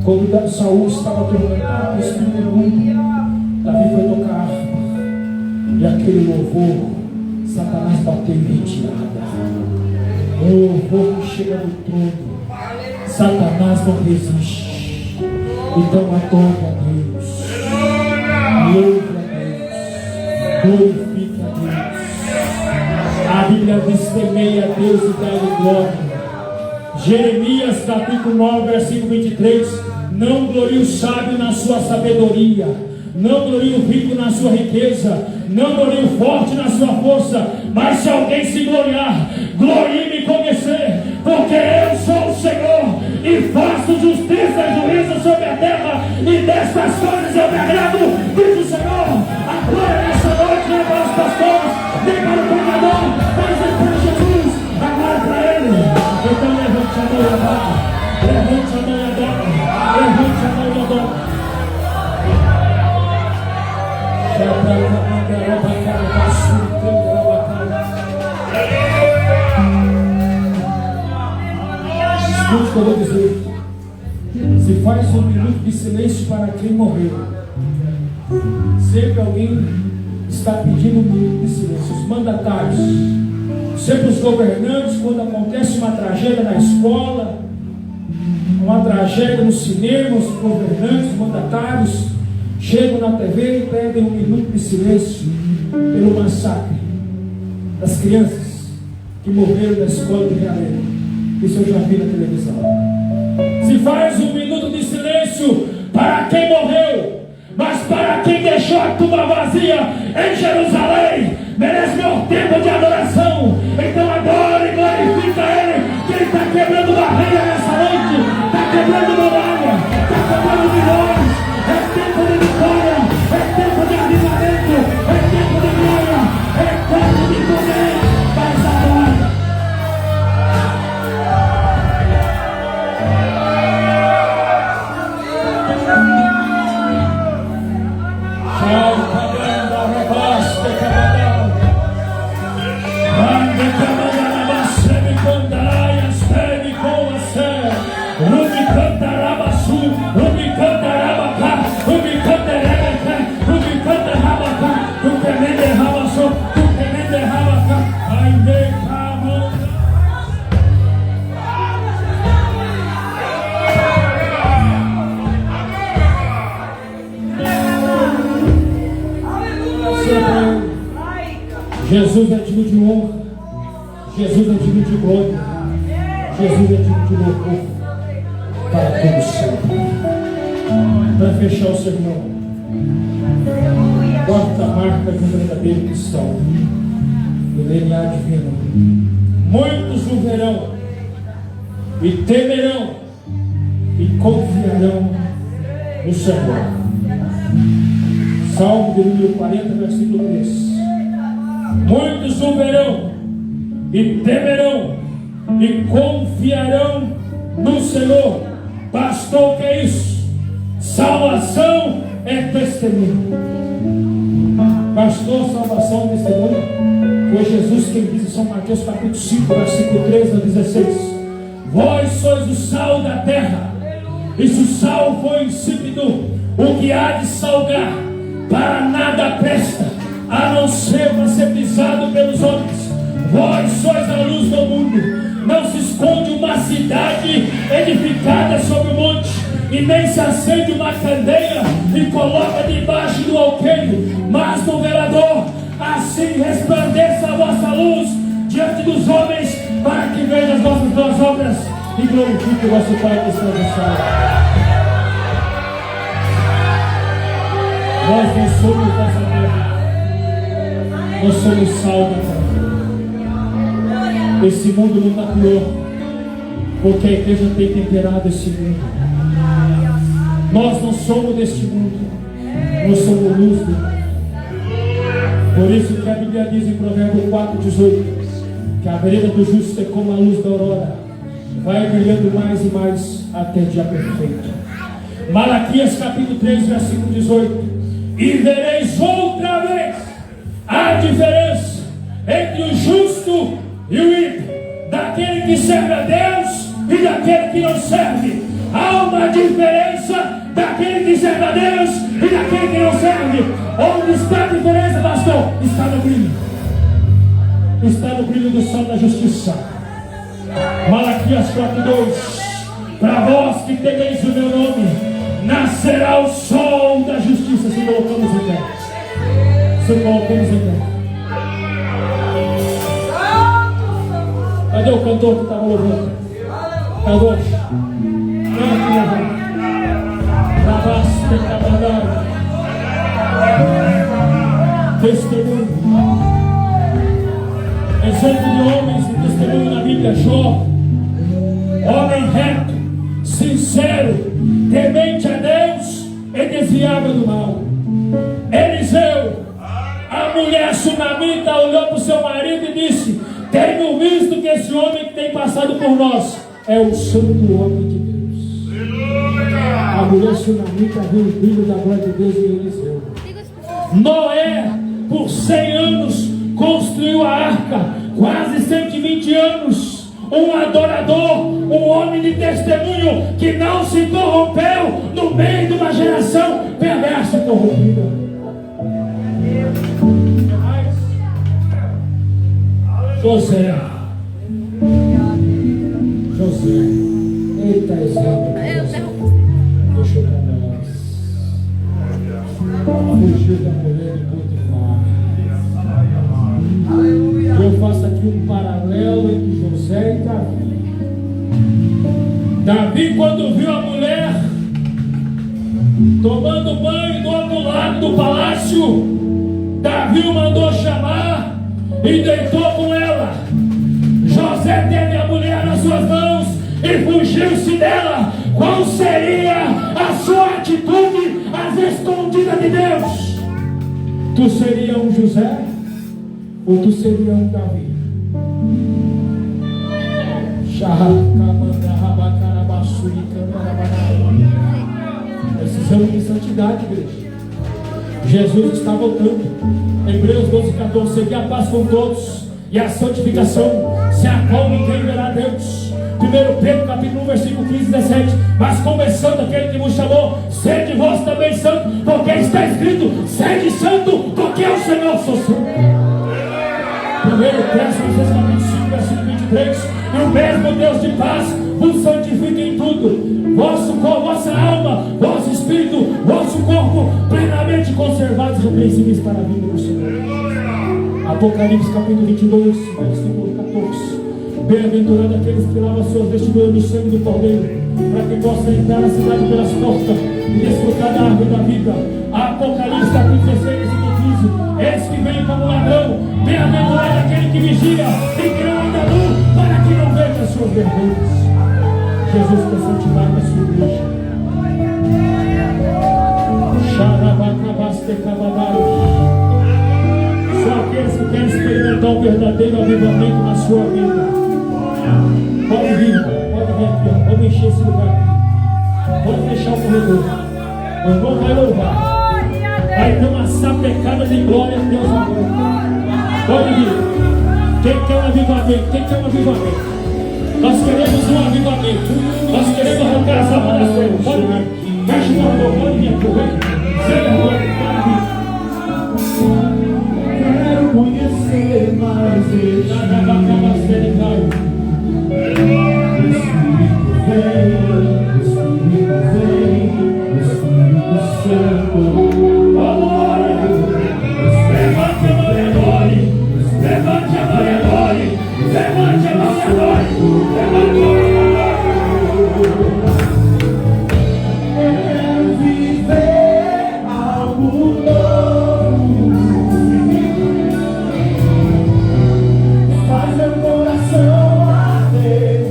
Quando Saul estava atormentado pelo espírito imundo, Davi foi tocar harpa. E aquele louvor, Satanás bateu em retirada. O louvor que chega do trono, Satanás não resiste. Então adore a Deus, louve a Deus, glorifique a Deus. A Bíblia diz: temei a Deus e dai-lhe glória. Jeremias capítulo 9, versículo 23. Não glorie o sábio na sua sabedoria, não glorie o rico na sua riqueza, não glorie o forte na sua força. Mas se alguém se gloriar, glorie-me em conhecer, porque eu sou o Senhor e faço justiça e juízo sobre a terra, e destas coisas eu me agrado, diz o Senhor. A glória nessa noite não é para os pastores, nem para o pregador, mas é para Jesus. A glória é para Ele. Então levante a mão e adora. Levante a mão e adora. Levante a mão e adora. Escute o que eu vou dizer. Se faz um minuto de silêncio para quem morreu. Sempre alguém está pedindo um minuto de silêncio. Os mandatários, sempre os governantes, quando acontece uma tragédia na escola, uma tragédia no cinema, os governantes, os mandatários chegam na TV e pedem um minuto de silêncio pelo massacre das crianças que morreram na escola de Realengo. Isso eu já vi na televisão. Se faz um minuto de silêncio para quem morreu, mas para quem deixou a tumba vazia em Jerusalém, merece meu tempo de adoração. Então adore e glorifica Ele, que Ele está quebrando barreira nessa noite, está quebrando muralha, está quebrando milhões. É tempo de vitória, é tempo de avivamento, é tempo de glória, é tempo de poder. Mas agora Jesus é digno de honra, Jesus é digno de glória, Jesus é digno de louvor para todo sempre. Para fechar o sermão, quarta marca de um verdadeiro cristão, do DNA divino. Muitos o verão e temerão e confiarão no Senhor. Salmo de número 40, versículo 3. Muitos o verão e temerão e confiarão no Senhor. Pastor, o que é isso? Salvação é testemunho. Pastor, salvação é testemunho. Foi Jesus quem diz em São Mateus capítulo 5, versículo 13 a 16: Vós sois o sal da terra, e se o sal for insípido, o que há de salgar para nada presta, a não ser para ser pisado pelos homens. Vós sois a luz do mundo. Não se esconde uma cidade edificada sobre o monte, e nem se acende uma candeia e coloca debaixo do alqueire, mas no velador. Assim resplandeça a vossa luz diante dos homens, para que vejam as vossas boas obras e glorifique o vosso Pai que está no céu. Nós não somos dessa terra, nós somos sal da terra. Esse mundo não está pior, porque a igreja tem temperado esse mundo. Nós não somos deste mundo, nós somos luz do mundo. Por isso que a Bíblia diz em Provérbios 4,18, que a vereda do justo é como a luz da aurora, vai brilhando mais e mais até o dia perfeito. Malaquias capítulo 3, versículo 18: E vereis outra vez a diferença entre o justo e o ímpio, daquele que serve a Deus e daquele que não serve. Há uma diferença daquele que serve a Deus e daquele que não serve. Onde está a diferença, pastor? Está no brilho. Está no brilho do sol da justiça. Malaquias 4,2: Para vós que temeis o meu nome, nascerá o sol da justiça. Se colocamos em pé. Se colocamos em pé. Cadê o cantor que estava louvando? Cantor. Cante, louvando. Trabaste, trabalhar. Testemunho. Exemplo de homens e testemunho na Bíblia: Jó, homem reto, sincero, temente a Deus e desviava do mal. Eliseu, a mulher sunamita olhou para o seu marido e disse: tenho visto que esse homem que tem passado por nós é o santo homem de Deus. A mulher sunamita viu o brilho da glória de Deus em Eliseu. Noé, por 100 anos, construiu a arca, quase 120 anos. Um adorador, um homem de testemunho que não se corrompeu no meio de uma geração perversa e corrompida. José. Eita, exemplo. Deixa eu conversar. Fugiu da mulher de Potifar. Eu faço aqui um paralelo entre José e Davi. Davi, quando viu a mulher tomando banho do outro lado do palácio, Davi o mandou chamar e deitou com ela. José teve a mulher nas suas mãos e fugiu-se dela. Qual seria a sua atitude às escondidas de Deus? Tu seria um José ou tu seria um Davi? Precisamos de santidade, igreja. Jesus está voltando. Hebreus 12:14. Seguir a paz com todos e a santificação, sem a qual ninguém verá Deus. 1 Pedro capítulo 1 versículo 15 e 17. Mas começando aquele que vos chamou, sede vós também santo, porque está escrito: sede santo, porque eu, Senhor, sou santo. 1 Tessalonicenses capítulo 5 versículo 23. E o mesmo Deus de paz vos santifique em tudo, vosso corpo, vossa alma, vosso espírito, vosso corpo, plenamente conservados e repreensíveis para a vida do Senhor. Apocalipse capítulo 22 versículo 14. Bem-aventurado aqueles que lavam suas vestiduras no sangue do Cordeiro, para que possam entrar na cidade pelas portas e desfrutar da árvore da vida. Apocalipse capítulo 16 versículo 15. Esse que vem como ladrão, bem-aventurado aquele que vigia e que não anda nu, para que não veja as suas vergonhas. Jesus quer santidade na sua igreja. Só aqueles que querem experimentar um verdadeiro avivamento na sua vida. Pode vir aqui, ó. Vamos encher esse lugar aqui. Pode fechar o corredor. O irmão vai louvar. Vai ter uma sapecada de glória a Deus agora. Pode vir. Quem quer um avivamento? Quem quer um avivamento? Nós queremos um avivamento. Nós queremos arrancar essa mão das coisas. Pode vir. Fecha o corredor. Pode vir aqui. Sem vergonha. Pode vir. Quero conhecer mais Deus. Nada vai acabar sendo caro. Faz meu coração arder.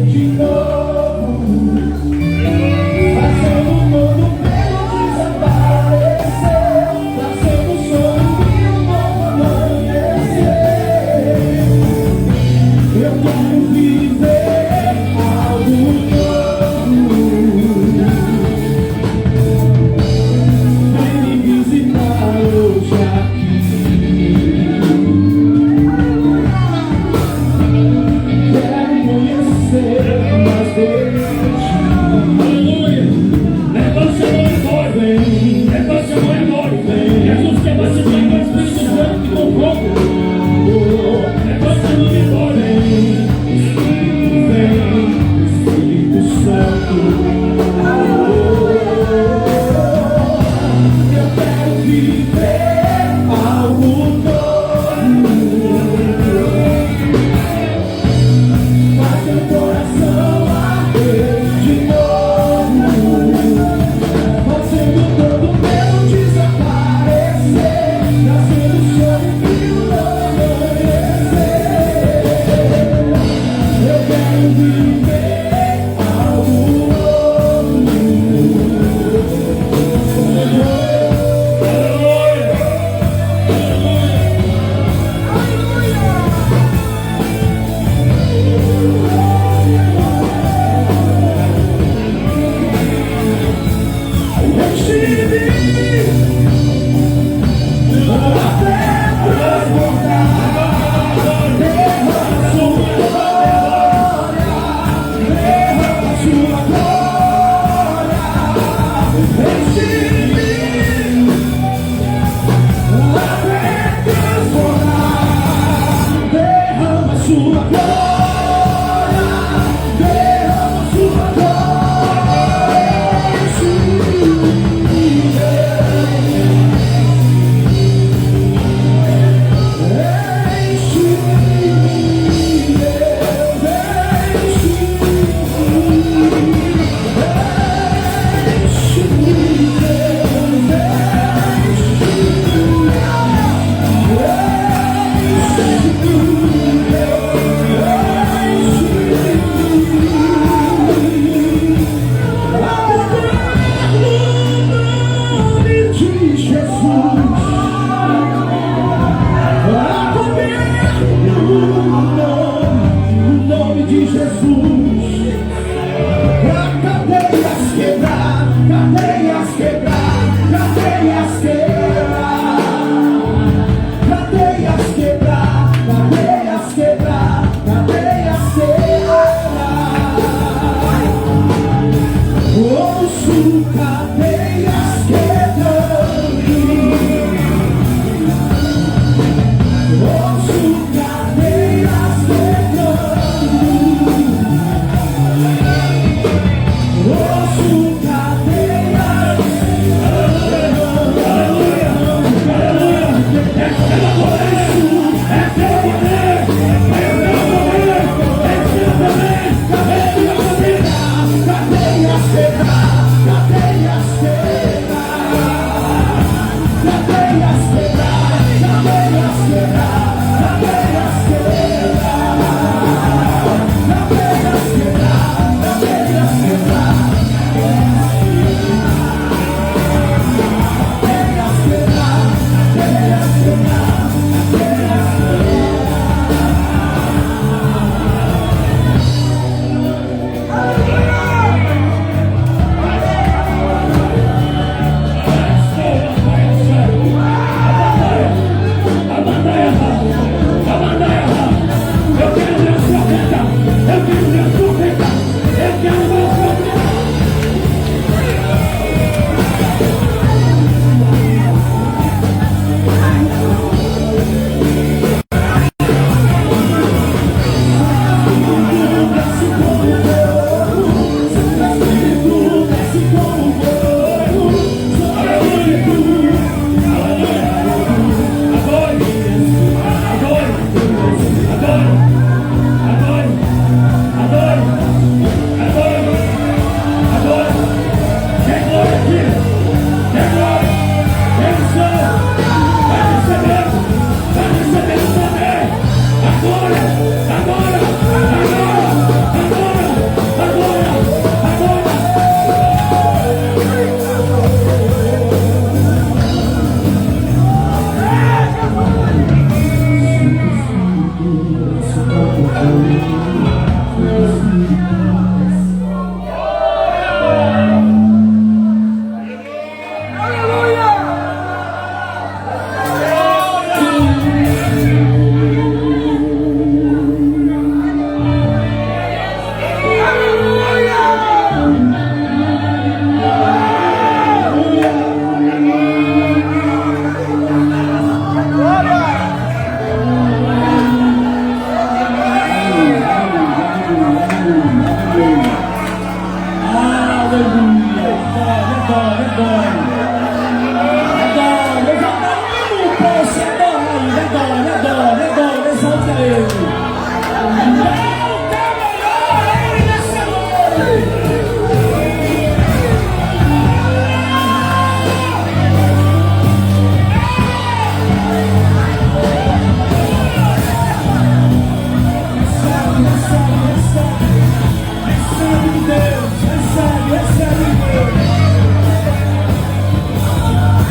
de Deus. Recebe, recebe de Deus.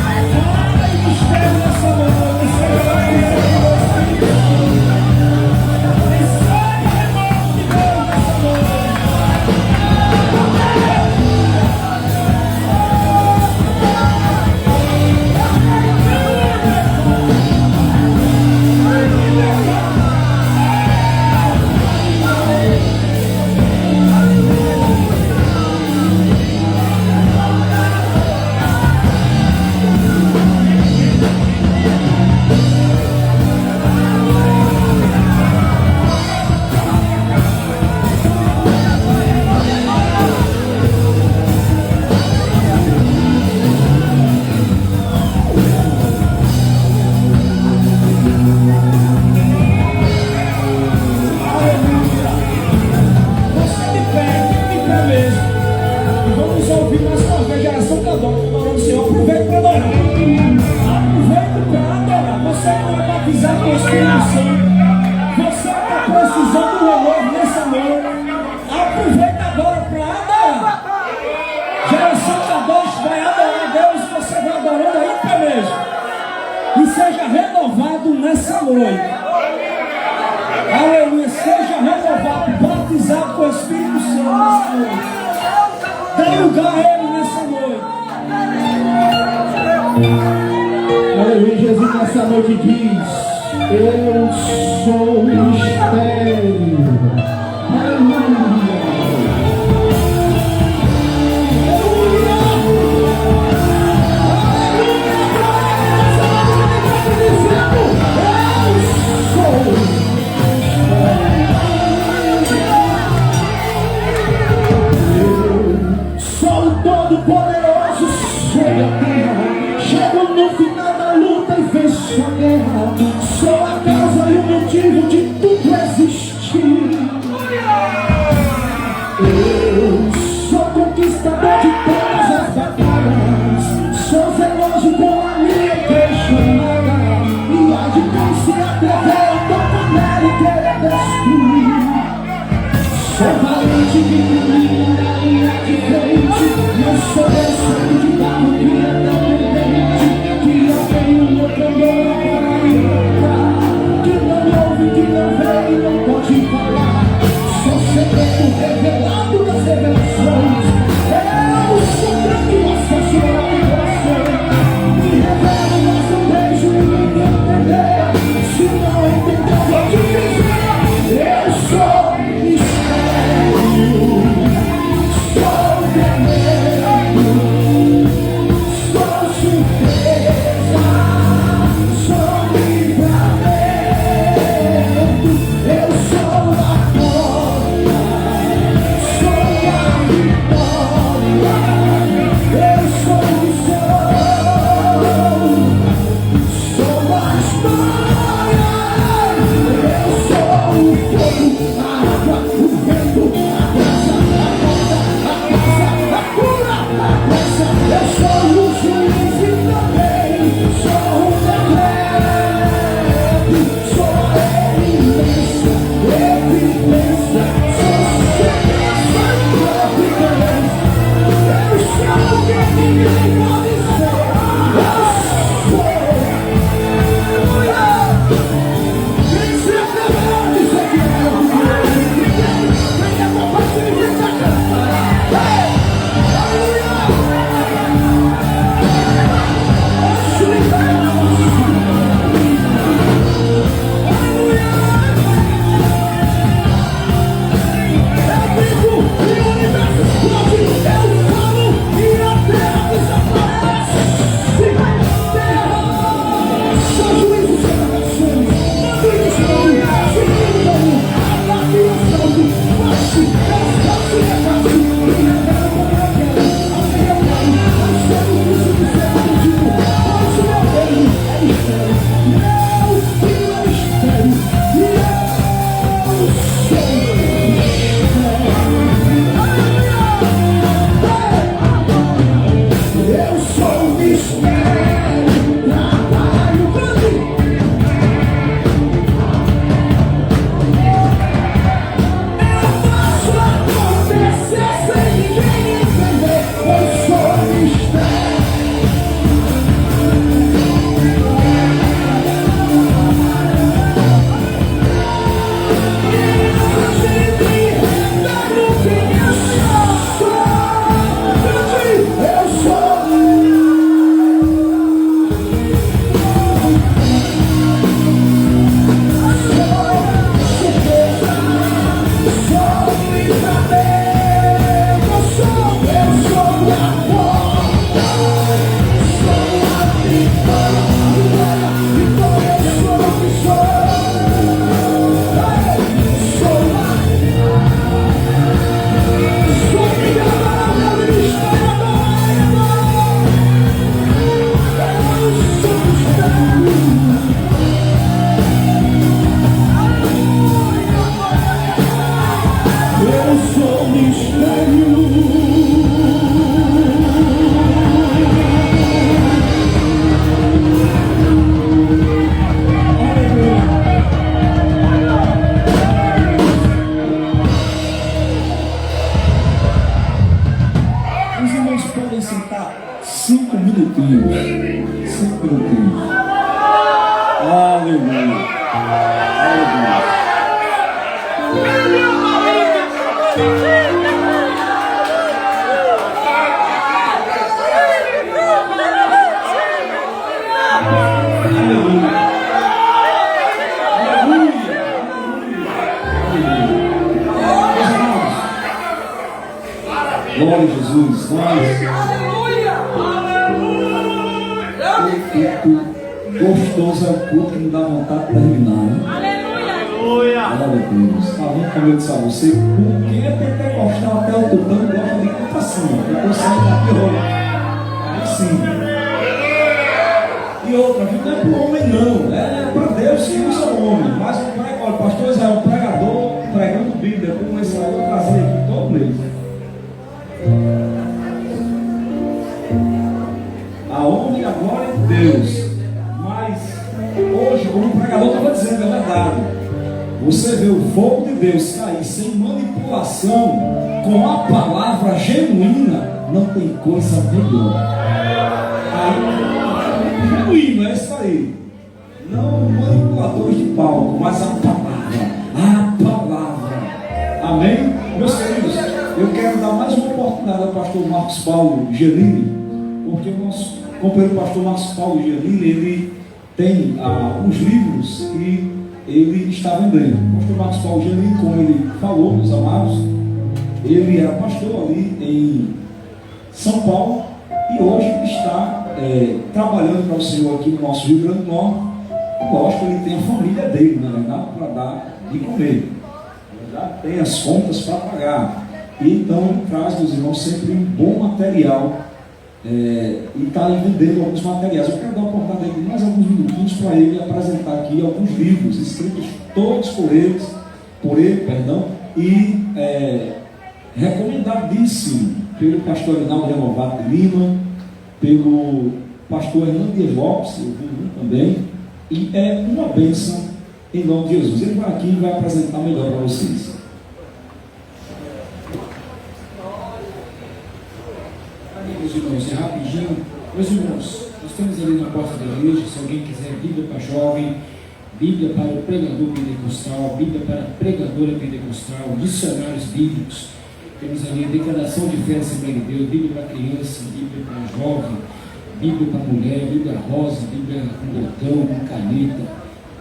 Ai, mistério nessa noite. Recebe a presença do Espírito Santo. Recebe a remorso de Deus nessa noite. Aleluia, seja renovado, batizado com o Espírito Santo nessa noite. Dá lugar a Ele nessa noite. Aleluia, Jesus nessa noite diz: eu sou o mistério. Aleluia. Todo-Poderoso sobre a terra, chego no final da luta e venço a guerra. Sou a causa e o motivo de tudo existir. Eu sou conquistador de todas as batalhas, sou zeloso com a minha questionada, e há de quem se atrever a tocar nela e querer destruir. Sou valente de menino na linha de frente, não sou desse de barro que é tão prudente, que eu tenho meu candor para invocar, que não ouve, que não vê e não pode falar. Sou secreto revelado das revelações, eu sou tranquilo, sou chorado em coração, me revelo, mas não vejo e ninguém entender. Se não entender, vou te dizer: eu sou sentar 5 minutinhos. 5 minutinhos. Aleluia. Aleluia. Glória a Jesus, aleluia, aleluia. Gostoso é o culto que me dá vontade de terminar, né? Aleluia, glória a Deus. Está vendo como eu disse a você? Quem é pentecostal até o tutano gosta de culto assim, depois sai daqui e aí sim. E outra, não é para o homem não, é para Deus que usa o homem. Mas o pastor Israel, o pregador, pregando Bíblia, como esse aí eu trazia aqui todo mês. A honra e a glória de Deus. Mas hoje, como o pregador estava dizendo, é verdade. Você vê o fogo de Deus cair sem manipulação, com a palavra genuína, não tem coisa melhor. Genuíno, é isso aí. Não manipuladores de palco, mas a palavra. A palavra. Amém? Meus queridos, eu quero dar mais uma oportunidade ao pastor Marcos Paulo Giannini, porque o nosso companheiro pastor Marcos Paulo Giannini, ele tem alguns livros que ele está vendendo. O pastor Marcos Paulo Giannini, como ele falou, meus amados, ele era pastor ali em São Paulo e hoje está trabalhando para o Senhor aqui no nosso Rio Grande do Norte. Lógico, ele tem a família dele, na verdade, para dar de comer. Na verdade, tem as contas para pagar. E então ele traz, meus irmãos, sempre um bom material e está vendendo alguns materiais. Eu quero dar a oportunidade de mais alguns minutinhos para ele apresentar aqui alguns livros escritos todos por ele, e recomendadíssimo pelo pastor Rinaldo Renovato de Lima, pelo pastor Hernando Dias Lopes, eu vi um também, e é uma bênção em nome de Jesus. Ele vai aqui e vai apresentar melhor para vocês. Meus irmãos, é rapidinho. Meus irmãos, nós temos ali na porta da igreja, se alguém quiser Bíblia para jovem, Bíblia para o pregador pentecostal, Bíblia para a pregadora pentecostal, dicionários bíblicos. Temos ali a declaração de fé da Assembleia de Deus, Bíblia para criança, Bíblia para jovem, Bíblia para mulher, Bíblia rosa, Bíblia com botão, com caneta.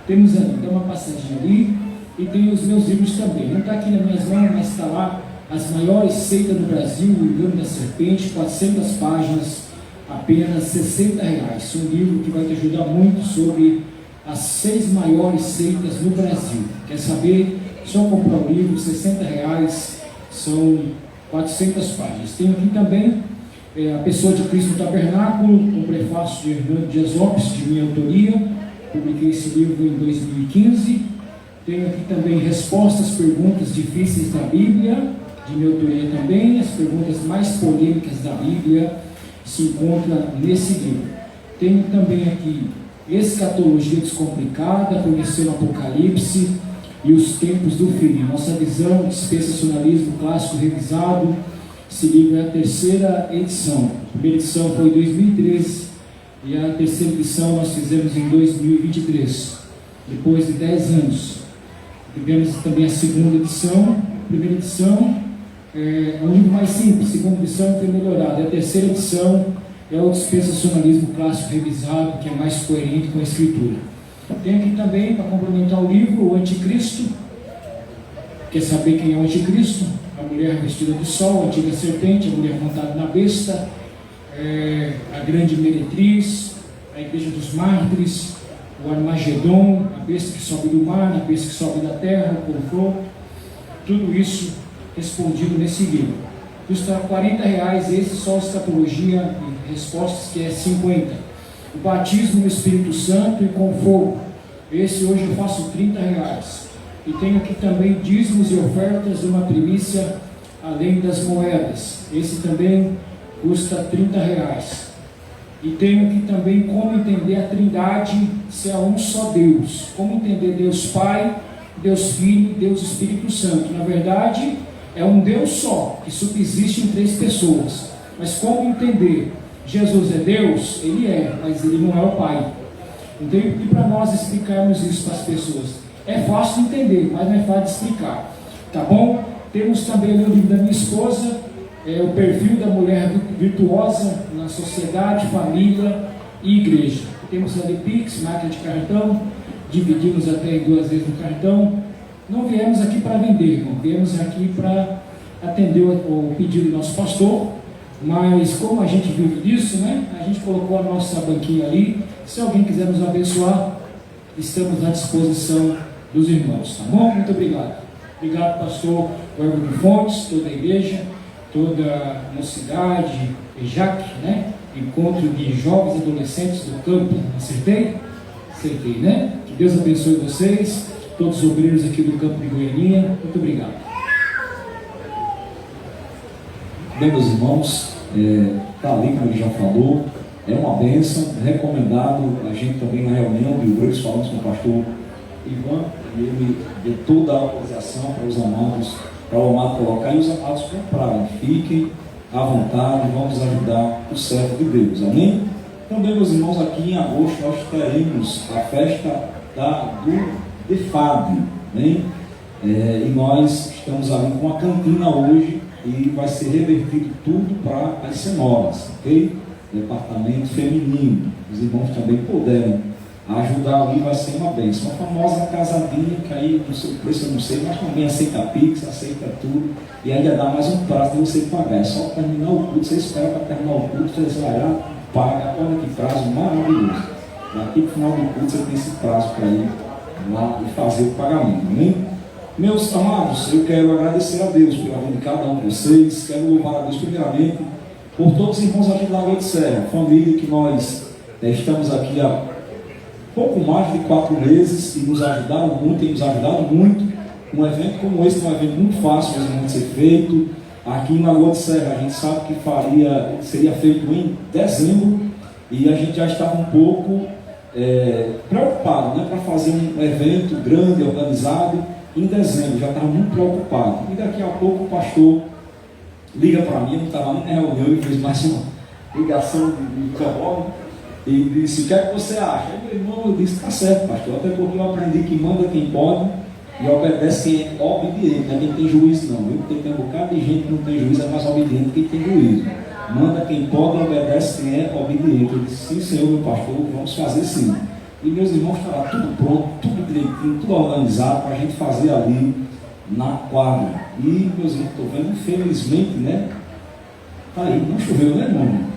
Temos ali, dá uma passadinha ali, e tem os meus livros também. Não está aqui nas minhas mãos, mas está lá. As maiores seitas do Brasil, o Engano da Serpente, 400 páginas, apenas R$60. Um livro que vai te ajudar muito sobre as 6 maiores seitas no Brasil. Quer saber? Só comprar o livro, R$60, são 400 páginas. Tem aqui também A Pessoa de Cristo no Tabernáculo, um prefácio de Hernando Dias Lopes, de minha autoria. Publiquei esse livro em 2015. Tenho aqui também Respostas, Perguntas Difíceis da Bíblia, de minha autoria também. As perguntas mais polêmicas da Bíblia se encontram nesse livro. Tenho também aqui Escatologia Descomplicada, Conhecer o Apocalipse e os Tempos do Fim. Nossa visão, dispensacionalismo clássico revisado. Esse livro é a 3ª edição. A primeira edição foi em 2013 e a 3ª edição nós fizemos em 2023, depois de 10 anos. Tivemos também a 2ª edição. A primeira edição é um livro mais simples, a 2ª edição foi melhorada. A 3ª edição é o dispensacionalismo clássico revisado, que é mais coerente com a Escritura. Tem aqui também, para complementar o livro, o Anticristo. Quer saber quem é o Anticristo? A mulher vestida de sol, a antiga serpente, a mulher montada na besta, a grande meretriz, a igreja dos mártires, o Armagedon, a besta que sobe do mar, a besta que sobe da terra, o confronto. Tudo isso respondido nesse livro. Custa R$40, esse só escatologia e respostas, que é 50. O batismo no Espírito Santo e com fogo, esse hoje eu faço R$30. E tenho aqui também dízimos e ofertas, uma primícia além das moedas, esse também custa R$30. E tenho aqui também como entender a Trindade, se é um só Deus, como entender Deus Pai, Deus Filho e Deus Espírito Santo. Na verdade, é um Deus só, que subsiste em 3 pessoas. Mas como entender? Jesus é Deus? Ele é, mas Ele não é o Pai. Então, e para nós explicarmos isso para as pessoas? É fácil de entender, mas não é fácil de explicar. Tá bom? Temos também o livro da minha esposa, o perfil da mulher virtuosa na sociedade, família e igreja. Temos ali Pix, máquina de cartão, dividimos até em 2 vezes no cartão. Não viemos aqui para vender, irmão, viemos aqui para atender o pedido do nosso pastor, mas como a gente vive disso, né? A gente colocou a nossa banquinha ali. Se alguém quiser nos abençoar, estamos à disposição dos irmãos, tá bom? Muito obrigado. Obrigado, pastor Orgo de Fontes, toda a igreja, toda a mocidade, EJAC, né? Encontro de jovens e adolescentes do campo. Acertei? Acertei, né? Que Deus abençoe vocês, todos os obreiros aqui do campo de Goianinha. Muito obrigado. Bem, meus irmãos, está ali, como ele já falou, é uma bênção, recomendado. A gente também na reunião de obreiros falamos com o pastor Ivan, e ele deu toda a autorização para os amados, para o amado colocar e os amados comprarem. Fiquem à vontade, vamos ajudar o servo de Deus, amém? Também, meus irmãos, aqui em agosto nós teremos a festa do DEFAD, amém? E nós estamos ali com a cantina hoje e vai ser revertido tudo para as senhoras, ok? Departamento feminino, os irmãos também puderem ajudar ali, vai ser uma bênção. A famosa casadinha, que aí no seu preço eu não sei, mas também aceita Pix, aceita tudo, e ainda dá mais um prazo de você pagar. É só terminar o culto, você espera para terminar o culto, você vai lá, paga, olha que prazo maravilhoso. Daqui para o final do culto você tem esse prazo para ir lá e fazer o pagamento, amém? Meus amados, eu quero agradecer a Deus pela vida de cada um de vocês, quero louvar a Deus primeiramente por todos os irmãos aqui da Lagoa de Serra, família que nós estamos aqui há pouco mais de 4 meses e nos ajudaram muito, tem nos ajudado muito. Um evento como esse é um evento muito fácil de ser feito. Aqui em Lagoa de Serra, a gente sabe que seria feito em dezembro e a gente já estava um pouco preocupado, né, para fazer um evento grande, organizado em dezembro, já estava muito preocupado. E daqui a pouco o pastor liga para mim, eu não estava nem na reunião, ele fez mais uma ligação de campo e disse: o que é que você acha? Aí, meu irmão, eu disse: está certo, pastor, até porque eu aprendi que manda quem pode e obedece quem é obediente, não é quem tem juízo não, viu? Porque tem um bocado de gente que não tem juízo, é mais obediente que quem tem juízo. Manda quem pode e obedece quem é obediente. Eu disse: sim, senhor, meu pastor, vamos fazer sim. E meus irmãos, estavam tudo pronto, tudo direitinho, tudo organizado para a gente fazer ali na quadra. E meus irmãos, estou vendo, infelizmente, né? Tá aí, não choveu, né, irmão?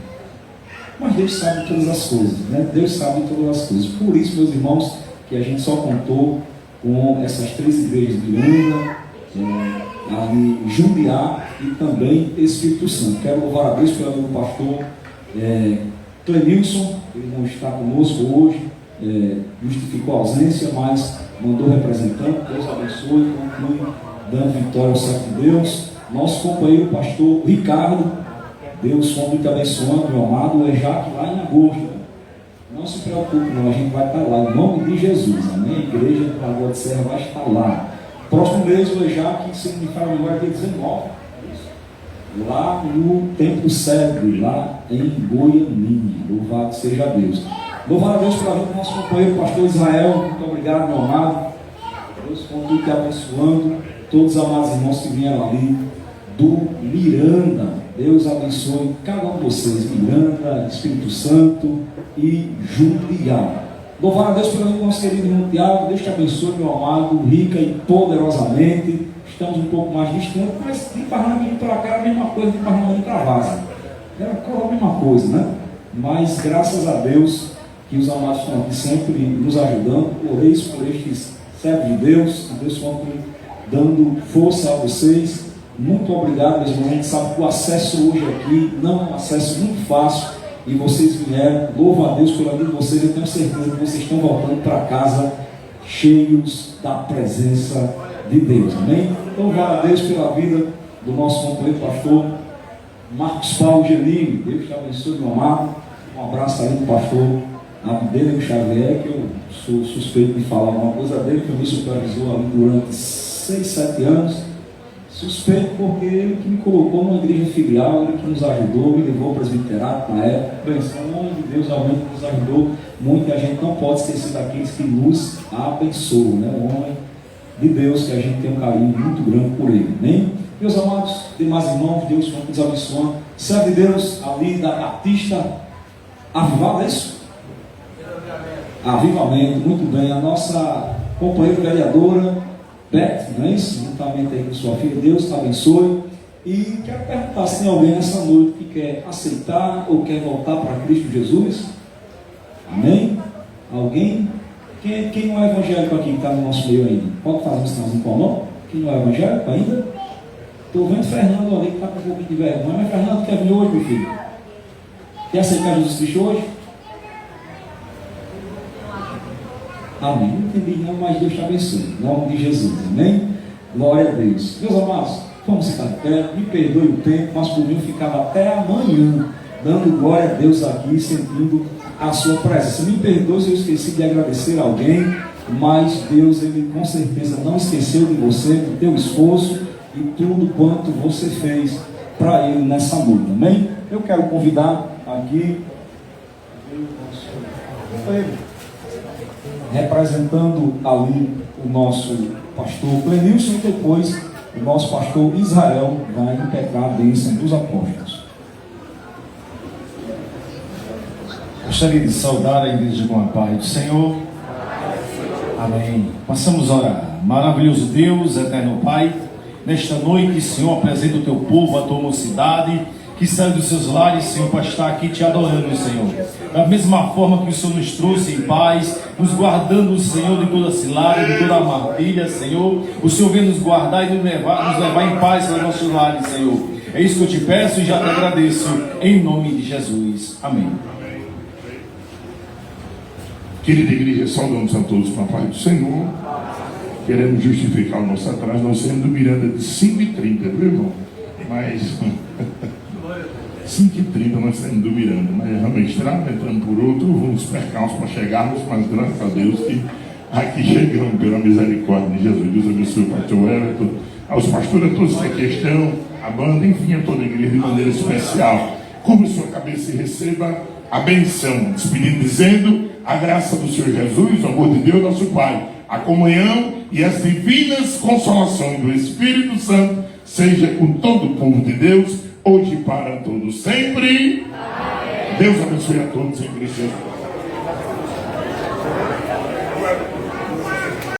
Mas Deus sabe todas as coisas, né? Deus sabe todas as coisas. Por isso, meus irmãos, que a gente só contou com essas 3 igrejas de Miranda, ali Jumbiá e também Espírito Santo. Quero louvar a Deus pelo meu pastor Clenilson, ele não está conosco hoje, justificou a ausência, mas mandou representante. Deus abençoe, continue dando vitória ao servo de Deus. Nosso companheiro pastor Ricardo, Deus foi muito abençoando, meu amado, o EJAC lá em agosto. Não se preocupe, não, a gente vai estar lá, em nome de Jesus, amém? A igreja da Lagoa de Serra vai estar lá. Próximo mês o EJAC, se não me fala agora, dia 19, lá no Templo Cérebro, lá em Goianinha. Louvado seja Deus. Louvado a Deus pela vida do nosso companheiro pastor Israel, muito obrigado, meu amado. Deus continue te abençoando, todos os amados irmãos que vieram ali do Miranda. Deus abençoe cada um de vocês, Miranda, Espírito Santo e Jumbiá. Louvar a Deus pelo nosso querido irmão Tiago. Deus te abençoe, meu amado, rica e poderosamente. Estamos um pouco mais distantes, mas de Parnamirim para cá era a mesma coisa de Parnamirim para Vaza. Era a mesma coisa, né? Mas graças a Deus que os amados estão aqui sempre nos ajudando. Orei por estes servos de Deus, que Deus continue dando força a vocês. Muito obrigado, meus irmãos. A gente sabe que o acesso hoje aqui não é um acesso muito fácil e vocês vieram. Louvo a Deus pela vida de vocês. Eu tenho certeza que vocês estão voltando para casa cheios da presença de Deus, amém? Louvar a Deus pela vida do nosso companheiro pastor Marcos Paulo Geninho. Deus te abençoe, meu amado. Um abraço aí do pastor Abdênio Xavier, que eu sou suspeito de falar uma coisa dele, que eu me supervisou ali durante 6, 7 anos. Suspeito porque ele que me colocou numa igreja filial, ele que nos ajudou, me levou para o presbiterato na época. Benção, o nome de Deus realmente nos ajudou muito, e a gente não pode esquecer daqueles que nos abençoam, né? Um homem de Deus que a gente tem um carinho muito grande por ele, amém? Meus amados, demais irmãos, Deus nos abençoe. Serve de Deus ali da Batista Avivado, é isso? Avivamento, muito bem. A nossa companheira vereadora Beth, não é isso? Juntamente aí com sua filha, Deus abençoe. E quero perguntar se tem alguém nessa noite que quer aceitar ou quer voltar para Cristo Jesus. Amém? Alguém? Quem não é evangélico aqui que está no nosso meio ainda? Pode fazer um sinalzinho com a mão? Quem não é evangélico ainda? Estou vendo Fernando ali que está com um pouquinho de vergonha. Mas Fernando, quer vir hoje, meu filho? Quer aceitar Jesus Cristo hoje? Amém. Não entendi não, mas Deus te abençoe. Em nome de Jesus, amém? Glória a Deus. Meus amados, vamos ficar de pé. Me perdoe o tempo, mas por mim eu ficava até amanhã dando glória a Deus aqui, sentindo a sua presença. Me perdoe se eu esqueci de agradecer a alguém, mas Deus, Ele com certeza não esqueceu de você, do teu esforço e tudo quanto você fez para Ele nessa noite, amém? Eu quero convidar aqui representando ali o nosso pastor Clenilson, e depois o nosso pastor Israel vai impetrar a bênção dos apóstolos. Gostaria de saudar a igreja com a paz do Senhor. Amém. Passamos a orar. Maravilhoso Deus, eterno Pai, nesta noite, Senhor, apresenta o teu povo, a tua mocidade, que sai dos seus lares, Senhor, para estar aqui te adorando, Senhor. Da mesma forma que o Senhor nos trouxe em paz, nos guardando, Senhor, de toda cilada, de toda armadilha, Senhor. O Senhor vem nos guardar e nos levar em paz para os nossos lares, Senhor. É isso que eu te peço e já te agradeço, em nome de Jesus. Amém. Querida igreja, saudamos a todos com a paz do Senhor. Queremos justificar o nosso atraso. Nós saímos do Miranda de 5h30, viu, irmão? Mas 5h30 nós saímos do Miranda, mas realmente estrada, entrando por outro, vamos percalços para chegarmos, mas graças a Deus que aqui chegamos pela misericórdia de Jesus. Deus abençoe o pastor Everton, aos pastores, a todos que aqui estão, a banda, enfim, a toda a igreja de maneira especial. Cubra sua cabeça e receba a benção, despedindo, dizendo: a graça do Senhor Jesus, o amor de Deus, nosso Pai, a comunhão e as divinas consolações do Espírito Santo seja com todo o povo de Deus, hoje e para todos sempre. Amém. Deus abençoe a todos em Cristo Jesus.